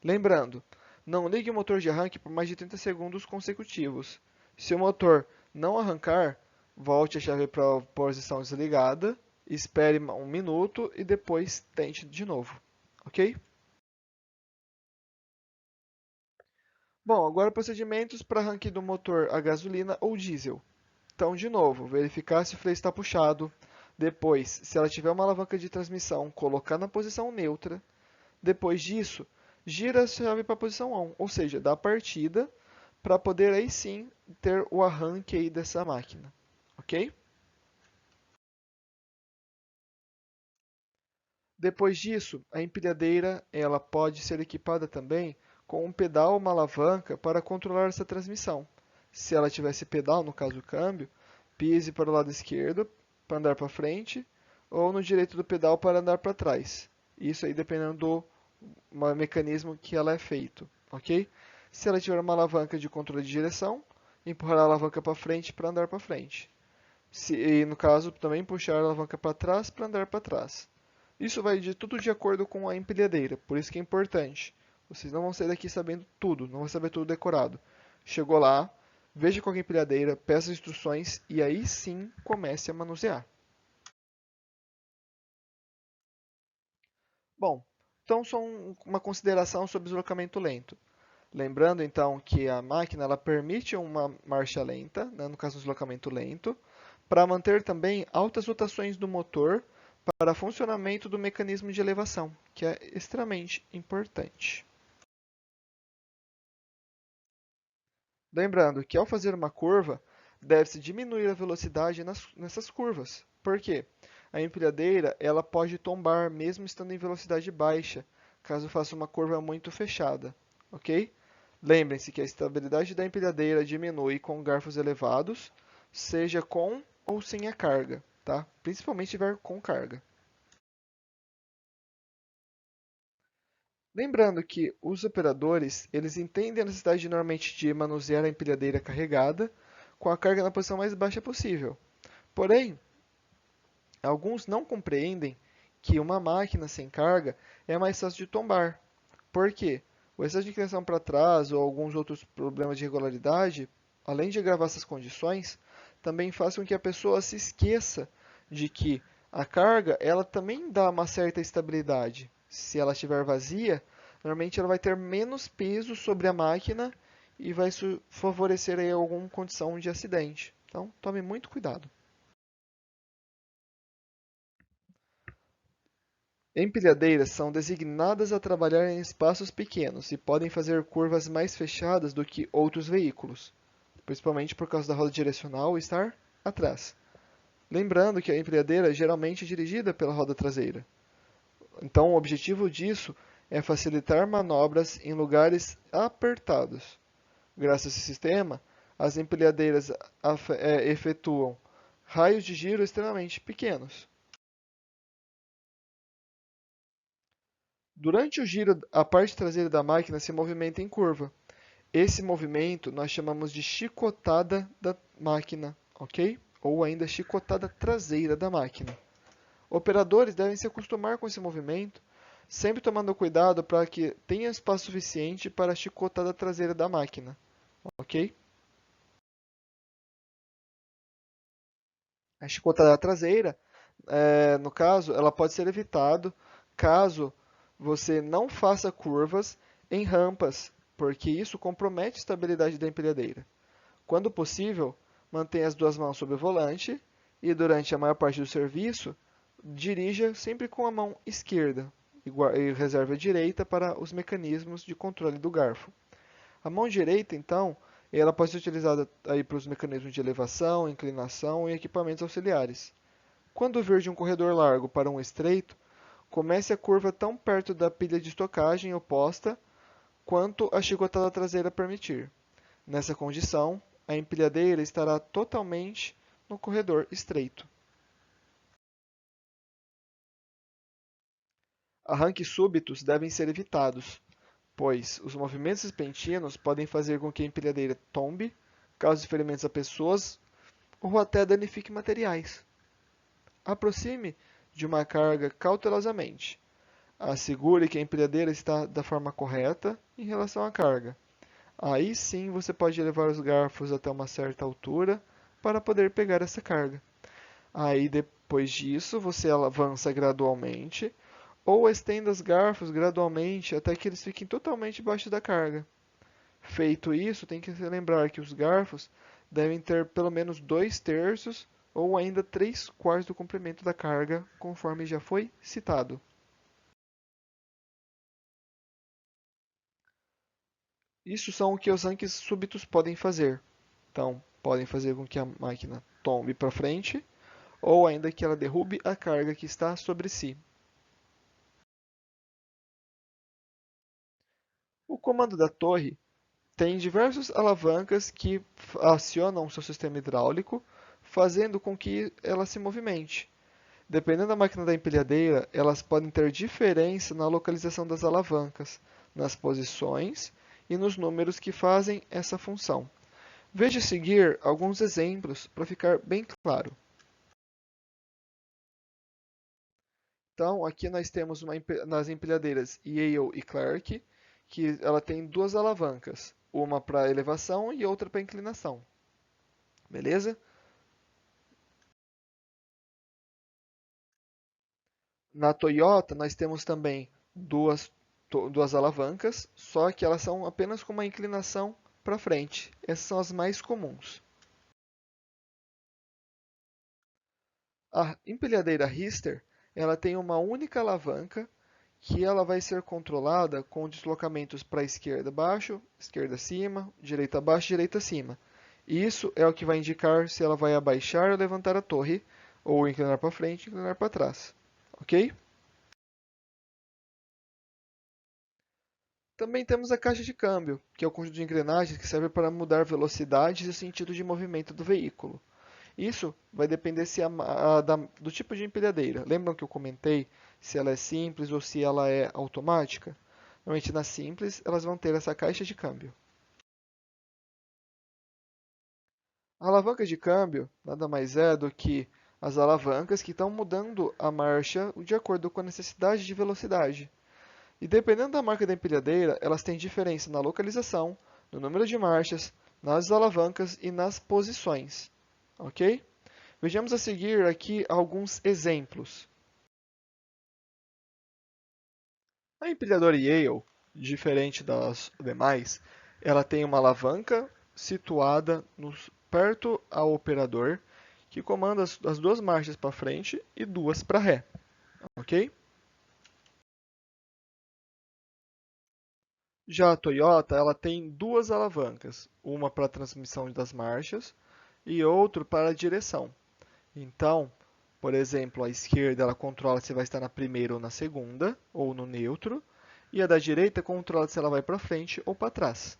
Speaker 1: Lembrando, não ligue o motor de arranque por mais de 30 segundos consecutivos. Se o motor não arrancar, volte a chave para a posição desligada, espere um minuto e depois tente de novo, ok? Bom, agora procedimentos para arranque do motor a gasolina ou diesel. Então, de novo, verificar se o freio está puxado. Depois, se ela tiver uma alavanca de transmissão, colocar na posição neutra. Depois disso, gira a chave para a posição on, ou seja, dá a partida para poder aí sim ter o arranque aí dessa máquina, ok? Depois disso, a empilhadeira ela pode ser equipada também com um pedal ou uma alavanca para controlar essa transmissão. Se ela tivesse pedal, no caso o câmbio, pise para o lado esquerdo para andar para frente ou no direito do pedal para andar para trás. Isso aí dependendo do mecanismo que ela é feito, ok? Se ela tiver uma alavanca de controle de direção, empurrar a alavanca para frente para andar para frente. E no caso, também puxar a alavanca para trás para andar para trás. Isso vai de tudo de acordo com a empilhadeira, por isso que é importante. Vocês não vão sair daqui sabendo tudo, não vão saber tudo decorado. Chegou lá, veja qual é a empilhadeira, peça as instruções e aí sim comece a manusear. Bom, então só uma consideração sobre deslocamento lento. Lembrando então que a máquina ela permite uma marcha lenta, né, no caso do deslocamento lento, para manter também altas rotações do motor para funcionamento do mecanismo de elevação, que é extremamente importante. Lembrando que ao fazer uma curva, deve-se diminuir a velocidade nessas curvas. Por quê? A empilhadeira ela pode tombar mesmo estando em velocidade baixa, caso faça uma curva muito fechada, ok? Lembrem-se que a estabilidade da empilhadeira diminui com garfos elevados, seja com ou sem a carga, tá? Principalmente se tiver com carga. Lembrando que os operadores, eles entendem a necessidade normalmente de manusear a empilhadeira carregada com a carga na posição mais baixa possível. Porém, alguns não compreendem que uma máquina sem carga é mais fácil de tombar. Por quê? O excesso de inclinação para trás ou alguns outros problemas de regularidade, além de agravar essas condições, também faz com que a pessoa se esqueça de que a carga ela também dá uma certa estabilidade. Se ela estiver vazia, normalmente ela vai ter menos peso sobre a máquina e vai favorecer aí alguma condição de acidente. Então, tome muito cuidado. Empilhadeiras são designadas a trabalhar em espaços pequenos e podem fazer curvas mais fechadas do que outros veículos, principalmente por causa da roda direcional estar atrás. Lembrando que a empilhadeira geralmente é dirigida pela roda traseira. Então, o objetivo disso é facilitar manobras em lugares apertados. Graças a esse sistema, as empilhadeiras efetuam raios de giro extremamente pequenos. Durante o giro, a parte traseira da máquina se movimenta em curva. Esse movimento nós chamamos de chicotada da máquina, ok? Ou ainda chicotada traseira da máquina. Operadores devem se acostumar com esse movimento, sempre tomando cuidado para que tenha espaço suficiente para a chicotada traseira da máquina, ok? A chicotada traseira, no caso, ela pode ser evitado caso você não faça curvas em rampas, porque isso compromete a estabilidade da empilhadeira. Quando possível, mantenha as duas mãos sobre o volante e durante a maior parte do serviço, dirija sempre com a mão esquerda e reserve a direita para os mecanismos de controle do garfo. A mão direita, então, ela pode ser utilizada aí para os mecanismos de elevação, inclinação e equipamentos auxiliares. Quando vir de um corredor largo para um estreito, comece a curva tão perto da pilha de estocagem oposta quanto a chicotada traseira permitir. Nessa condição, a empilhadeira estará totalmente no corredor estreito. Arranques súbitos devem ser evitados, pois os movimentos repentinos podem fazer com que a empilhadeira tombe, cause ferimentos a pessoas ou até danifique materiais. Aproxime de uma carga cautelosamente. Assegure que a empilhadeira está da forma correta em relação à carga. Aí sim você pode levar os garfos até uma certa altura para poder pegar essa carga. Aí depois disso você avança gradualmente ou estenda os garfos gradualmente até que eles fiquem totalmente abaixo da carga. Feito isso, tem que se lembrar que os garfos devem ter pelo menos 2/3 ou ainda 3/4 do comprimento da carga, conforme já foi citado. Isso são o que os arranques súbitos podem fazer. Então, podem fazer com que a máquina tombe para frente ou ainda que ela derrube a carga que está sobre si. O comando da torre tem diversas alavancas que acionam o seu sistema hidráulico, fazendo com que ela se movimente. Dependendo da máquina da empilhadeira, elas podem ter diferença na localização das alavancas, nas posições e nos números que fazem essa função. Veja a seguir alguns exemplos para ficar bem claro. Então, aqui nós temos nas empilhadeiras Yale e Clark, que ela tem duas alavancas, uma para elevação e outra para inclinação. Beleza? Na Toyota, nós temos também duas alavancas, só que elas são apenas com uma inclinação para frente. Essas são as mais comuns. A empilhadeira Rister, ela tem uma única alavanca que ela vai ser controlada com deslocamentos para esquerda baixo, esquerda acima, direita abaixo, direita acima. Isso é o que vai indicar se ela vai abaixar ou levantar a torre, ou inclinar para frente, inclinar para trás. Ok? Também temos a caixa de câmbio, que é o conjunto de engrenagens que serve para mudar velocidades e o sentido de movimento do veículo. Isso vai depender se do tipo de empilhadeira. Lembram que eu comentei se ela é simples ou se ela é automática? Normalmente nas simples elas vão ter essa caixa de câmbio. A alavanca de câmbio nada mais é do que as alavancas que estão mudando a marcha de acordo com a necessidade de velocidade. E dependendo da marca da empilhadeira, elas têm diferença na localização, no número de marchas, nas alavancas e nas posições. Ok? Vejamos a seguir aqui alguns exemplos. A empilhadora Yale, diferente das demais, ela tem uma alavanca situada perto ao operador, que comanda as duas marchas para frente e duas para ré. Ok? Já a Toyota, ela tem duas alavancas, uma para a transmissão das marchas e outra para a direção. Então, por exemplo, a esquerda ela controla se vai estar na primeira ou na segunda, ou no neutro, e a da direita controla se ela vai para frente ou para trás.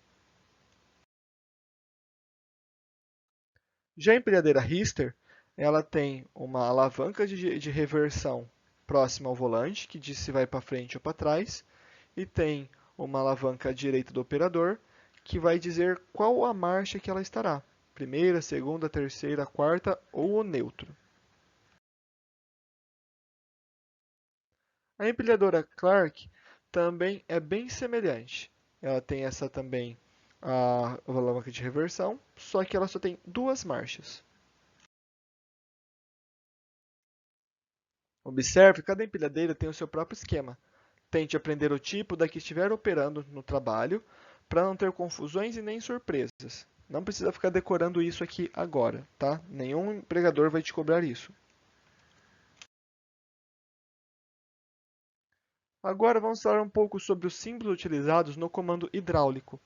Speaker 1: Já a empilhadeira Rister, ela tem uma alavanca de reversão próxima ao volante, que diz se vai para frente ou para trás, e tem uma alavanca à direita do operador, que vai dizer qual a marcha que ela estará, primeira, segunda, terceira, quarta ou o neutro. A empilhadora Clark também é bem semelhante. Ela tem essa também a alavanca de reversão, só que ela só tem duas marchas. Observe, cada empilhadeira tem o seu próprio esquema. Tente aprender o tipo da que estiver operando no trabalho para não ter confusões e nem surpresas. Não precisa ficar decorando isso aqui agora, tá? Nenhum empregador vai te cobrar isso. Agora vamos falar um pouco sobre os símbolos utilizados no comando hidráulico.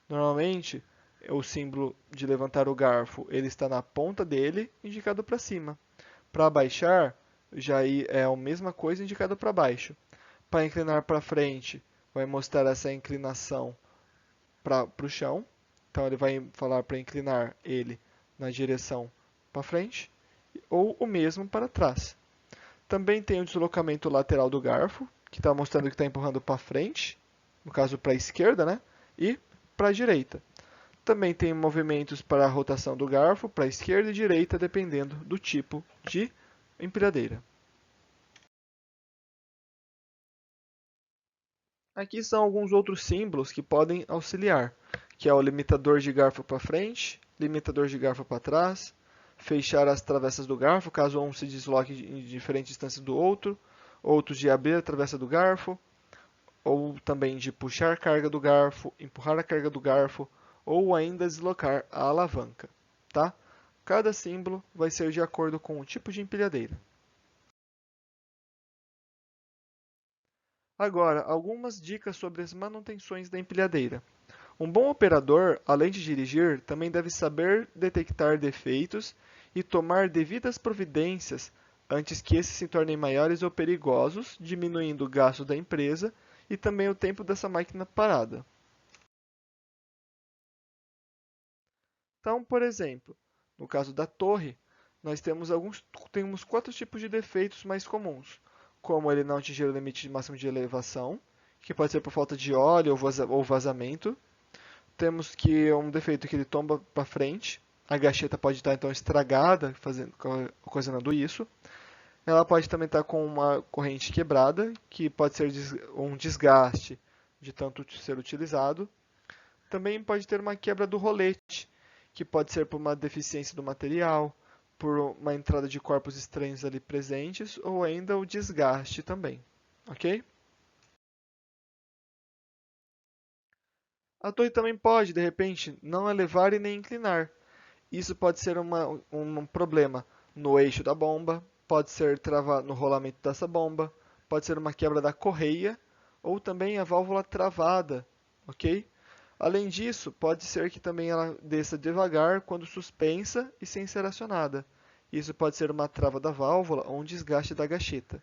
Speaker 1: Normalmente, o símbolo de levantar o garfo ele está na ponta dele, indicado para cima. Para abaixar, já é a mesma coisa indicado para baixo. Para inclinar para frente, vai mostrar essa inclinação para o chão. Então ele vai falar para inclinar ele na direção para frente ou o mesmo para trás. Também tem o deslocamento lateral do garfo, que está mostrando que está empurrando para frente, no caso para a esquerda, né? E para a direita. Também tem movimentos para a rotação do garfo para a esquerda e direita, dependendo do tipo de empilhadeira. Aqui são alguns outros símbolos que podem auxiliar, que é o limitador de garfo para frente, limitador de garfo para trás, fechar as travessas do garfo, caso um se desloque em diferente distância do outro, outros de abrir a travessa do garfo, ou também de puxar a carga do garfo, empurrar a carga do garfo, ou ainda deslocar a alavanca, tá? Cada símbolo vai ser de acordo com o tipo de empilhadeira. Agora, algumas dicas sobre as manutenções da empilhadeira. Um bom operador, além de dirigir, também deve saber detectar defeitos e tomar devidas providências antes que esses se tornem maiores ou perigosos, diminuindo o gasto da empresa e também o tempo dessa máquina parada. Então, por exemplo, no caso da torre, nós temos quatro tipos de defeitos mais comuns, como ele não atingir o limite máximo de elevação, que pode ser por falta de óleo ou vazamento. Temos que um defeito que ele tomba para frente, a gacheta pode estar então estragada, ocasionando isso. Ela pode também estar com uma corrente quebrada, que pode ser um desgaste de tanto ser utilizado. Também pode ter uma quebra do rolete, que pode ser por uma deficiência do material, por uma entrada de corpos estranhos ali presentes, ou ainda o desgaste também, ok? A torre também pode, de repente, não elevar e nem inclinar. Isso pode ser um problema no eixo da bomba, pode ser travado no rolamento dessa bomba, pode ser uma quebra da correia, ou também a válvula travada, ok? Além disso, pode ser que também ela desça devagar quando suspensa e sem ser acionada. Isso pode ser uma trava da válvula ou um desgaste da gacheta.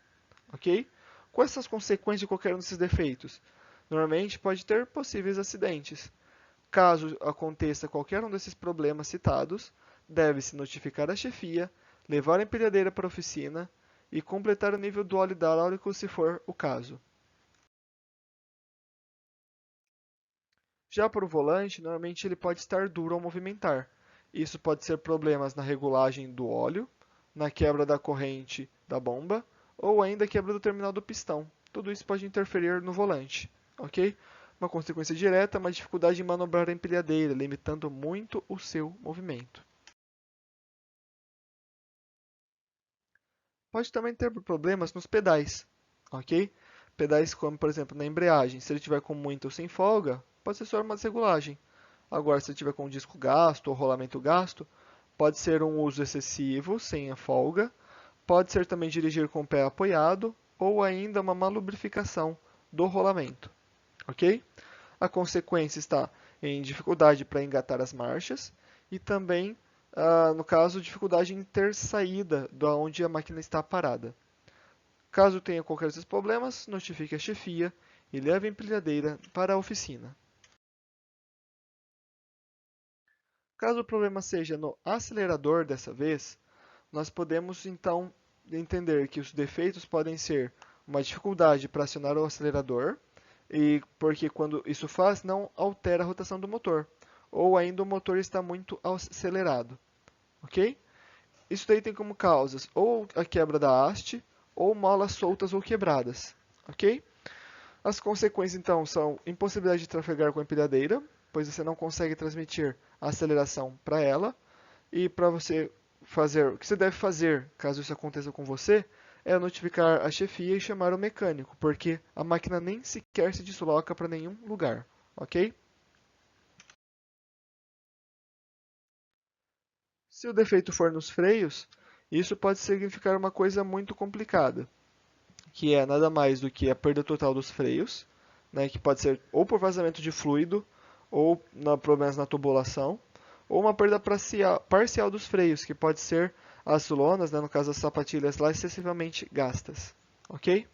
Speaker 1: Ok? Quais são as consequências de qualquer um desses defeitos? Normalmente pode ter possíveis acidentes. Caso aconteça qualquer um desses problemas citados, deve-se notificar a chefia, levar a empilhadeira para a oficina e completar o nível do óleo hidráulico se for o caso. Já para o volante, normalmente ele pode estar duro ao movimentar. Isso pode ser problemas na regulagem do óleo, na quebra da corrente da bomba ou ainda quebra do terminal do pistão. Tudo isso pode interferir no volante, ok? Uma consequência direta é uma dificuldade em manobrar a empilhadeira, limitando muito o seu movimento. Pode também ter problemas nos pedais, ok? Pedais como, por exemplo, na embreagem. Se ele tiver com muito ou sem folga, pode ser só uma desregulagem. Agora, se ele tiver com o disco gasto ou rolamento gasto, pode ser um uso excessivo, sem a folga. Pode ser também dirigir com o pé apoiado ou ainda uma má lubrificação do rolamento, ok? A consequência está em dificuldade para engatar as marchas e também, no caso, dificuldade em ter saída de onde a máquina está parada. Caso tenha qualquer desses problemas, notifique a chefia e leve a empilhadeira para a oficina. Caso o problema seja no acelerador dessa vez, nós podemos então entender que os defeitos podem ser uma dificuldade para acionar o acelerador, e porque quando isso faz, não altera a rotação do motor, ou ainda o motor está muito acelerado, ok? Isso daí tem como causas ou a quebra da haste, ou molas soltas ou quebradas, ok? As consequências, então, são impossibilidade de trafegar com a empilhadeira, pois você não consegue transmitir a aceleração para ela. E para você fazer, o que você deve fazer, caso isso aconteça com você, é notificar a chefia e chamar o mecânico, porque a máquina nem sequer se desloca para nenhum lugar, ok? Se o defeito for nos freios, isso pode significar uma coisa muito complicada, que é nada mais do que a perda total dos freios, né, que pode ser ou por vazamento de fluido, ou problemas na tubulação, ou uma perda parcial dos freios, que pode ser as lonas, né, no caso as sapatilhas lá, excessivamente gastas. Ok?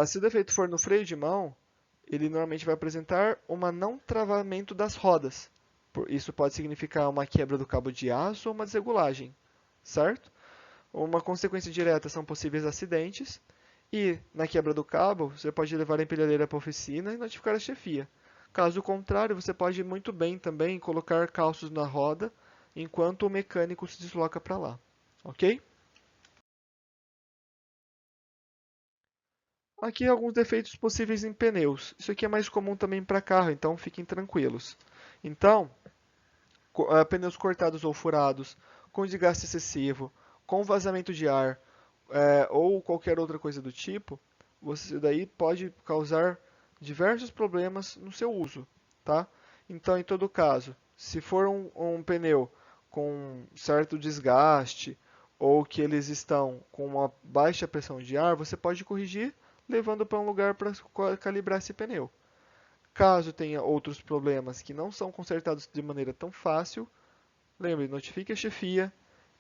Speaker 1: Se o defeito for no freio de mão, ele normalmente vai apresentar um não travamento das rodas. Isso pode significar uma quebra do cabo de aço ou uma desregulagem, certo? Uma consequência direta são possíveis acidentes, e na quebra do cabo, você pode levar a empilhadeira para a oficina e notificar a chefia. Caso contrário, você pode muito bem também colocar calços na roda enquanto o mecânico se desloca para lá, ok? Aqui alguns defeitos possíveis em pneus. Isso aqui é mais comum também para carro, então fiquem tranquilos. Então, pneus cortados ou furados, com desgaste excessivo, com vazamento de ar, ou qualquer outra coisa do tipo, você daí pode causar diversos problemas no seu uso, tá? Então, em todo caso, se for um pneu com certo desgaste ou que eles estão com uma baixa pressão de ar, você pode corrigir levando para um lugar para calibrar esse pneu. Caso tenha outros problemas que não são consertados de maneira tão fácil, lembre, notifique a chefia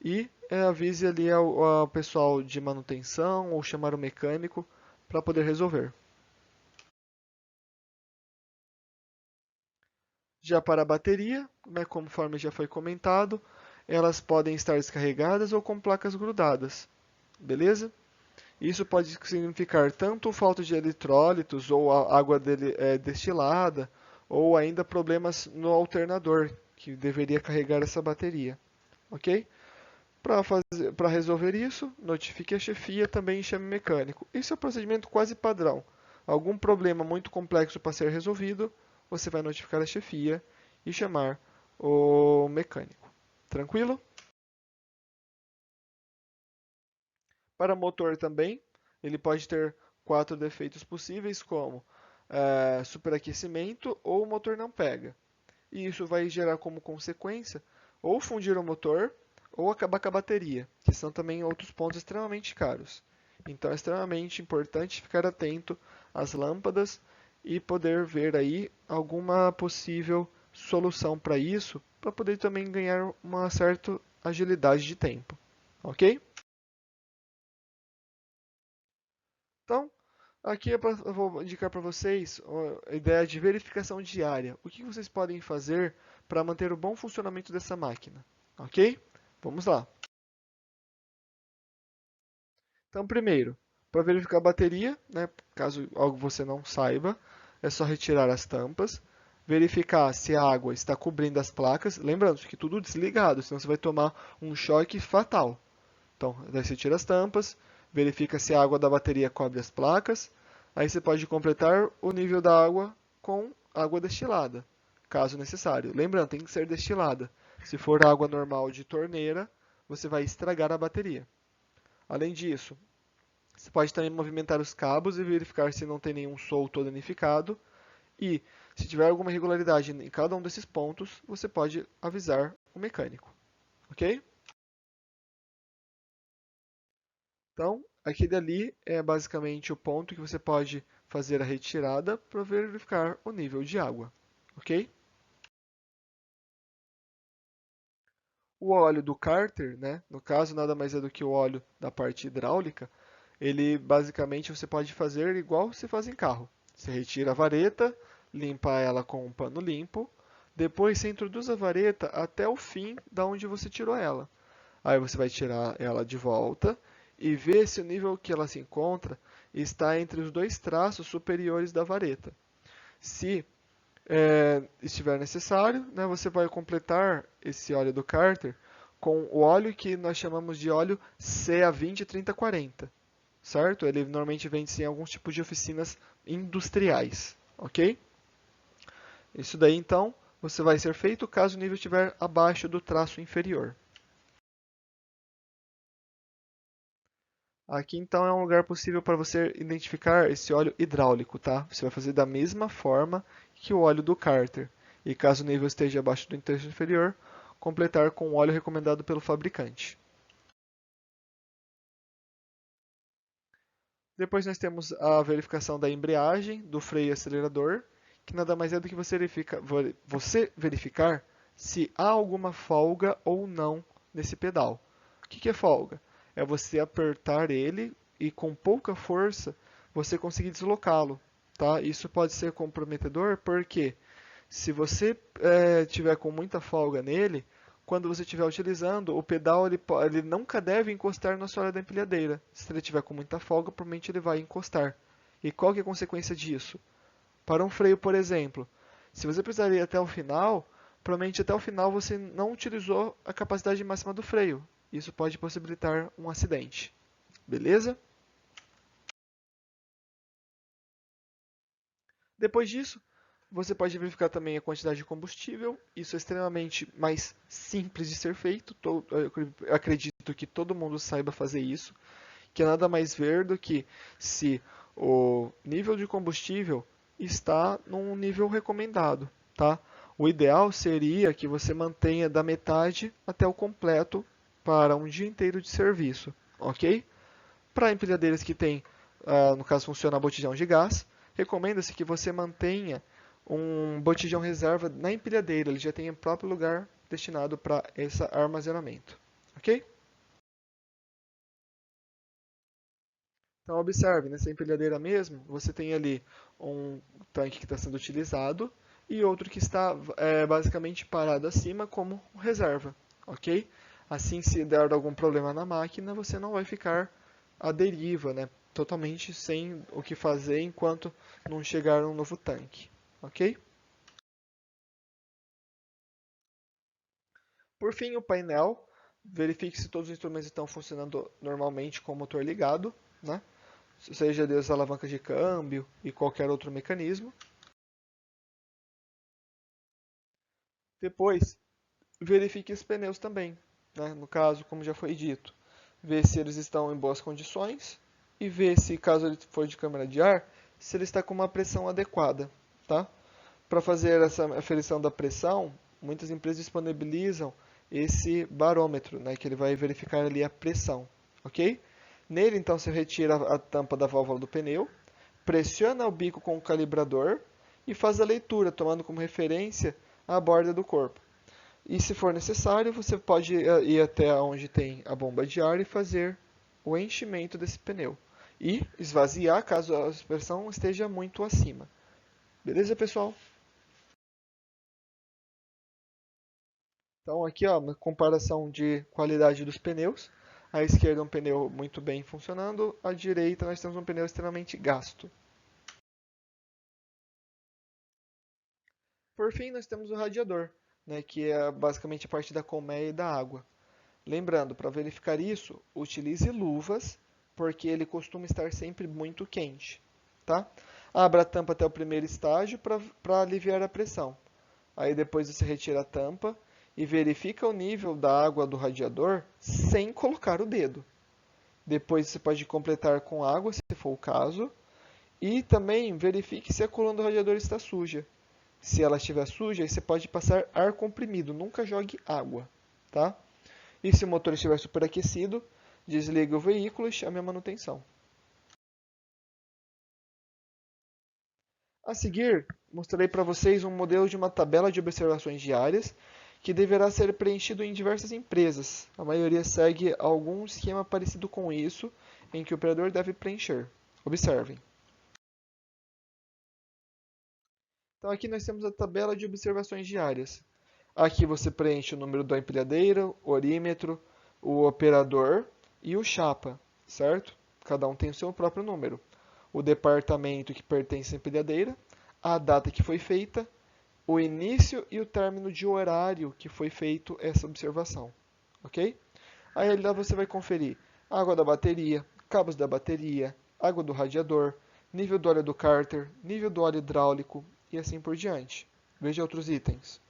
Speaker 1: e avise ali ao pessoal de manutenção ou chamar o mecânico para poder resolver. Já para a bateria, né, conforme já foi comentado, elas podem estar descarregadas ou com placas grudadas, beleza? Isso pode significar tanto falta de eletrólitos ou água destilada, ou ainda problemas no alternador, que deveria carregar essa bateria, ok? Para resolver isso, notifique a chefia também e chame o mecânico. Isso é um procedimento quase padrão. Algum problema muito complexo para ser resolvido, você vai notificar a chefia e chamar o mecânico. Tranquilo? Para motor também, ele pode ter quatro defeitos possíveis, como superaquecimento ou o motor não pega. E isso vai gerar como consequência ou fundir o motor ou acabar com a bateria, que são também outros pontos extremamente caros. Então é extremamente importante ficar atento às lâmpadas e poder ver aí alguma possível solução para isso, para poder também ganhar uma certa agilidade de tempo. Ok? Então, aqui eu vou indicar para vocês a ideia de verificação diária. O que vocês podem fazer para manter o bom funcionamento dessa máquina? Ok? Vamos lá. Então, primeiro, para verificar a bateria, né, caso algo você não saiba, é só retirar as tampas, verificar se a água está cobrindo as placas, lembrando que tudo desligado, senão você vai tomar um choque fatal. Então, daí você tira as tampas, verifica se a água da bateria cobre as placas, aí você pode completar o nível da água com água destilada, caso necessário. Lembrando, tem que ser destilada. Se for água normal de torneira, você vai estragar a bateria. Além disso, você pode também movimentar os cabos e verificar se não tem nenhum solto ou danificado. E, se tiver alguma irregularidade em cada um desses pontos, você pode avisar o mecânico. Ok? Então, aquele ali é basicamente o ponto que você pode fazer a retirada para verificar o nível de água. Ok? O óleo do cárter, né, no caso, nada mais é do que o óleo da parte hidráulica, ele basicamente você pode fazer igual se faz em carro. Você retira a vareta, limpa ela com um pano limpo, depois você introduz a vareta até o fim da onde você tirou ela. Aí você vai tirar ela de volta e ver se o nível que ela se encontra está entre os dois traços superiores da vareta. Se estiver necessário, né, você vai completar esse óleo do cárter com o óleo que nós chamamos de óleo CA20 3040, certo? Ele normalmente vende-se em alguns tipos de oficinas industriais, ok? Isso daí, então, você vai ser feito caso o nível estiver abaixo do traço inferior. Aqui, então, é um lugar possível para você identificar esse óleo hidráulico, tá? Você vai fazer da mesma forma que o óleo do cárter. E caso o nível esteja abaixo do terço inferior, completar com o óleo recomendado pelo fabricante. Depois nós temos a verificação da embreagem, do freio e acelerador, que nada mais é do que você verificar se há alguma folga ou não nesse pedal. O que é folga? É você apertar ele e com pouca força você conseguir deslocá-lo. Tá? Isso pode ser comprometedor porque se você tiver com muita folga nele, quando você estiver utilizando, o pedal ele nunca deve encostar na sola da empilhadeira. Se ele tiver com muita folga, provavelmente ele vai encostar. E qual que é a consequência disso? Para um freio, por exemplo, se você precisar ir até o final, provavelmente até o final você não utilizou a capacidade máxima do freio. Isso pode possibilitar um acidente. Beleza? Depois disso, você pode verificar também a quantidade de combustível. Isso é extremamente mais simples de ser feito. Eu acredito que todo mundo saiba fazer isso, que é nada mais ver do que se o nível de combustível está num nível recomendado, tá? O ideal seria que você mantenha da metade até o completo para um dia inteiro de serviço, ok? Para empilhadeiras que tem, no caso funciona a botijão de gás, recomenda-se que você mantenha um botijão reserva na empilhadeira, ele já tem o próprio lugar destinado para esse armazenamento, ok? Então observe, nessa empilhadeira mesmo, você tem ali um tanque que está sendo utilizado e outro que está basicamente parado acima como reserva, ok? Assim, se der algum problema na máquina, você não vai ficar à deriva, né? Totalmente sem o que fazer enquanto não chegar um novo tanque, ok? Por fim, o painel. Verifique se todos os instrumentos estão funcionando normalmente com o motor ligado, né? Seja das alavancas de câmbio e qualquer outro mecanismo. Depois, verifique os pneus também, né? No caso, como já foi dito, ver se eles estão em boas condições e ver se, caso ele for de câmara de ar, se ele está com uma pressão adequada, tá? Para fazer essa aferição da pressão, muitas empresas disponibilizam esse barômetro, né, que ele vai verificar ali a pressão, ok? Nele, então, você retira a tampa da válvula do pneu, pressiona o bico com o calibrador e faz a leitura, tomando como referência a borda do corpo. E se for necessário, você pode ir até onde tem a bomba de ar e fazer o enchimento desse pneu. E esvaziar caso a pressão esteja muito acima. Beleza, pessoal? Então aqui ó, uma comparação de qualidade dos pneus. À esquerda um pneu muito bem funcionando, à direita nós temos um pneu extremamente gasto. Por fim, nós temos o radiador, né, que é basicamente a parte da colmeia e da água. Lembrando, para verificar isso, utilize luvas, porque ele costuma estar sempre muito quente. Tá? Abra a tampa até o primeiro estágio para aliviar a pressão. Aí depois você retira a tampa e verifica o nível da água do radiador sem colocar o dedo. Depois você pode completar com água, se for o caso. E também verifique se a coluna do radiador está suja. Se ela estiver suja, aí você pode passar ar comprimido, nunca jogue água, tá? E se o motor estiver superaquecido, desliga o veículo e chame a manutenção. A seguir, mostrarei para vocês um modelo de uma tabela de observações diárias que deverá ser preenchido em diversas empresas. A maioria segue algum esquema parecido com isso, em que o operador deve preencher. Observem. Então aqui nós temos a tabela de observações diárias. Aqui você preenche o número da empilhadeira, o orímetro, o operador e o chapa, certo? Cada um tem o seu próprio número. O departamento que pertence à empilhadeira, a data que foi feita, o início e o término de horário que foi feito essa observação. ok? Aí lá você vai conferir água da bateria, cabos da bateria, água do radiador, nível do óleo do cárter, nível do óleo hidráulico e assim por diante. Veja outros itens.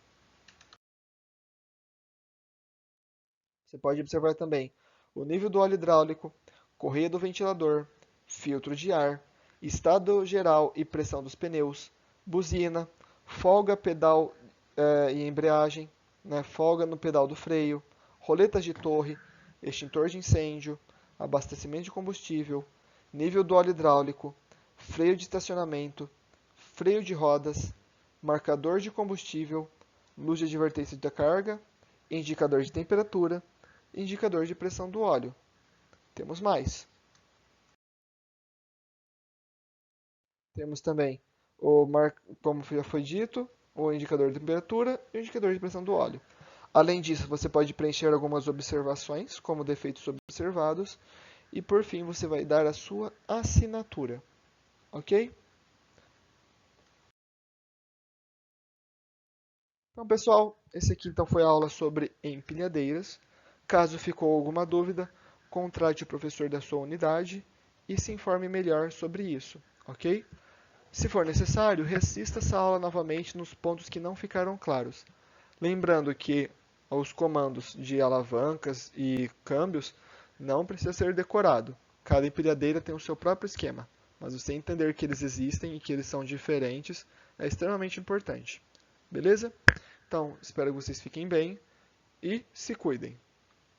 Speaker 1: Você pode observar também o nível do óleo hidráulico, correia do ventilador, filtro de ar, estado geral e pressão dos pneus, buzina, folga pedal e embreagem, né, folga no pedal do freio, roletas de torre, extintor de incêndio, abastecimento de combustível, nível do óleo hidráulico, freio de estacionamento, freio de rodas, marcador de combustível, luz de advertência da carga, indicador de temperatura, indicador de pressão do óleo. Temos mais. Temos também, como já foi dito, o indicador de temperatura e o indicador de pressão do óleo. Além disso, você pode preencher algumas observações, como defeitos observados, e por fim você vai dar a sua assinatura. Ok? Então, pessoal, esse aqui então foi a aula sobre empilhadeiras. Caso ficou alguma dúvida, contrate o professor da sua unidade e se informe melhor sobre isso, ok? Se for necessário, reassista essa aula novamente nos pontos que não ficaram claros. Lembrando que os comandos de alavancas e câmbios não precisa ser decorado. Cada empilhadeira tem o seu próprio esquema, mas você entender que eles existem e que eles são diferentes é extremamente importante. Beleza? Então, espero que vocês fiquem bem e se cuidem.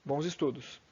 Speaker 1: Bons estudos!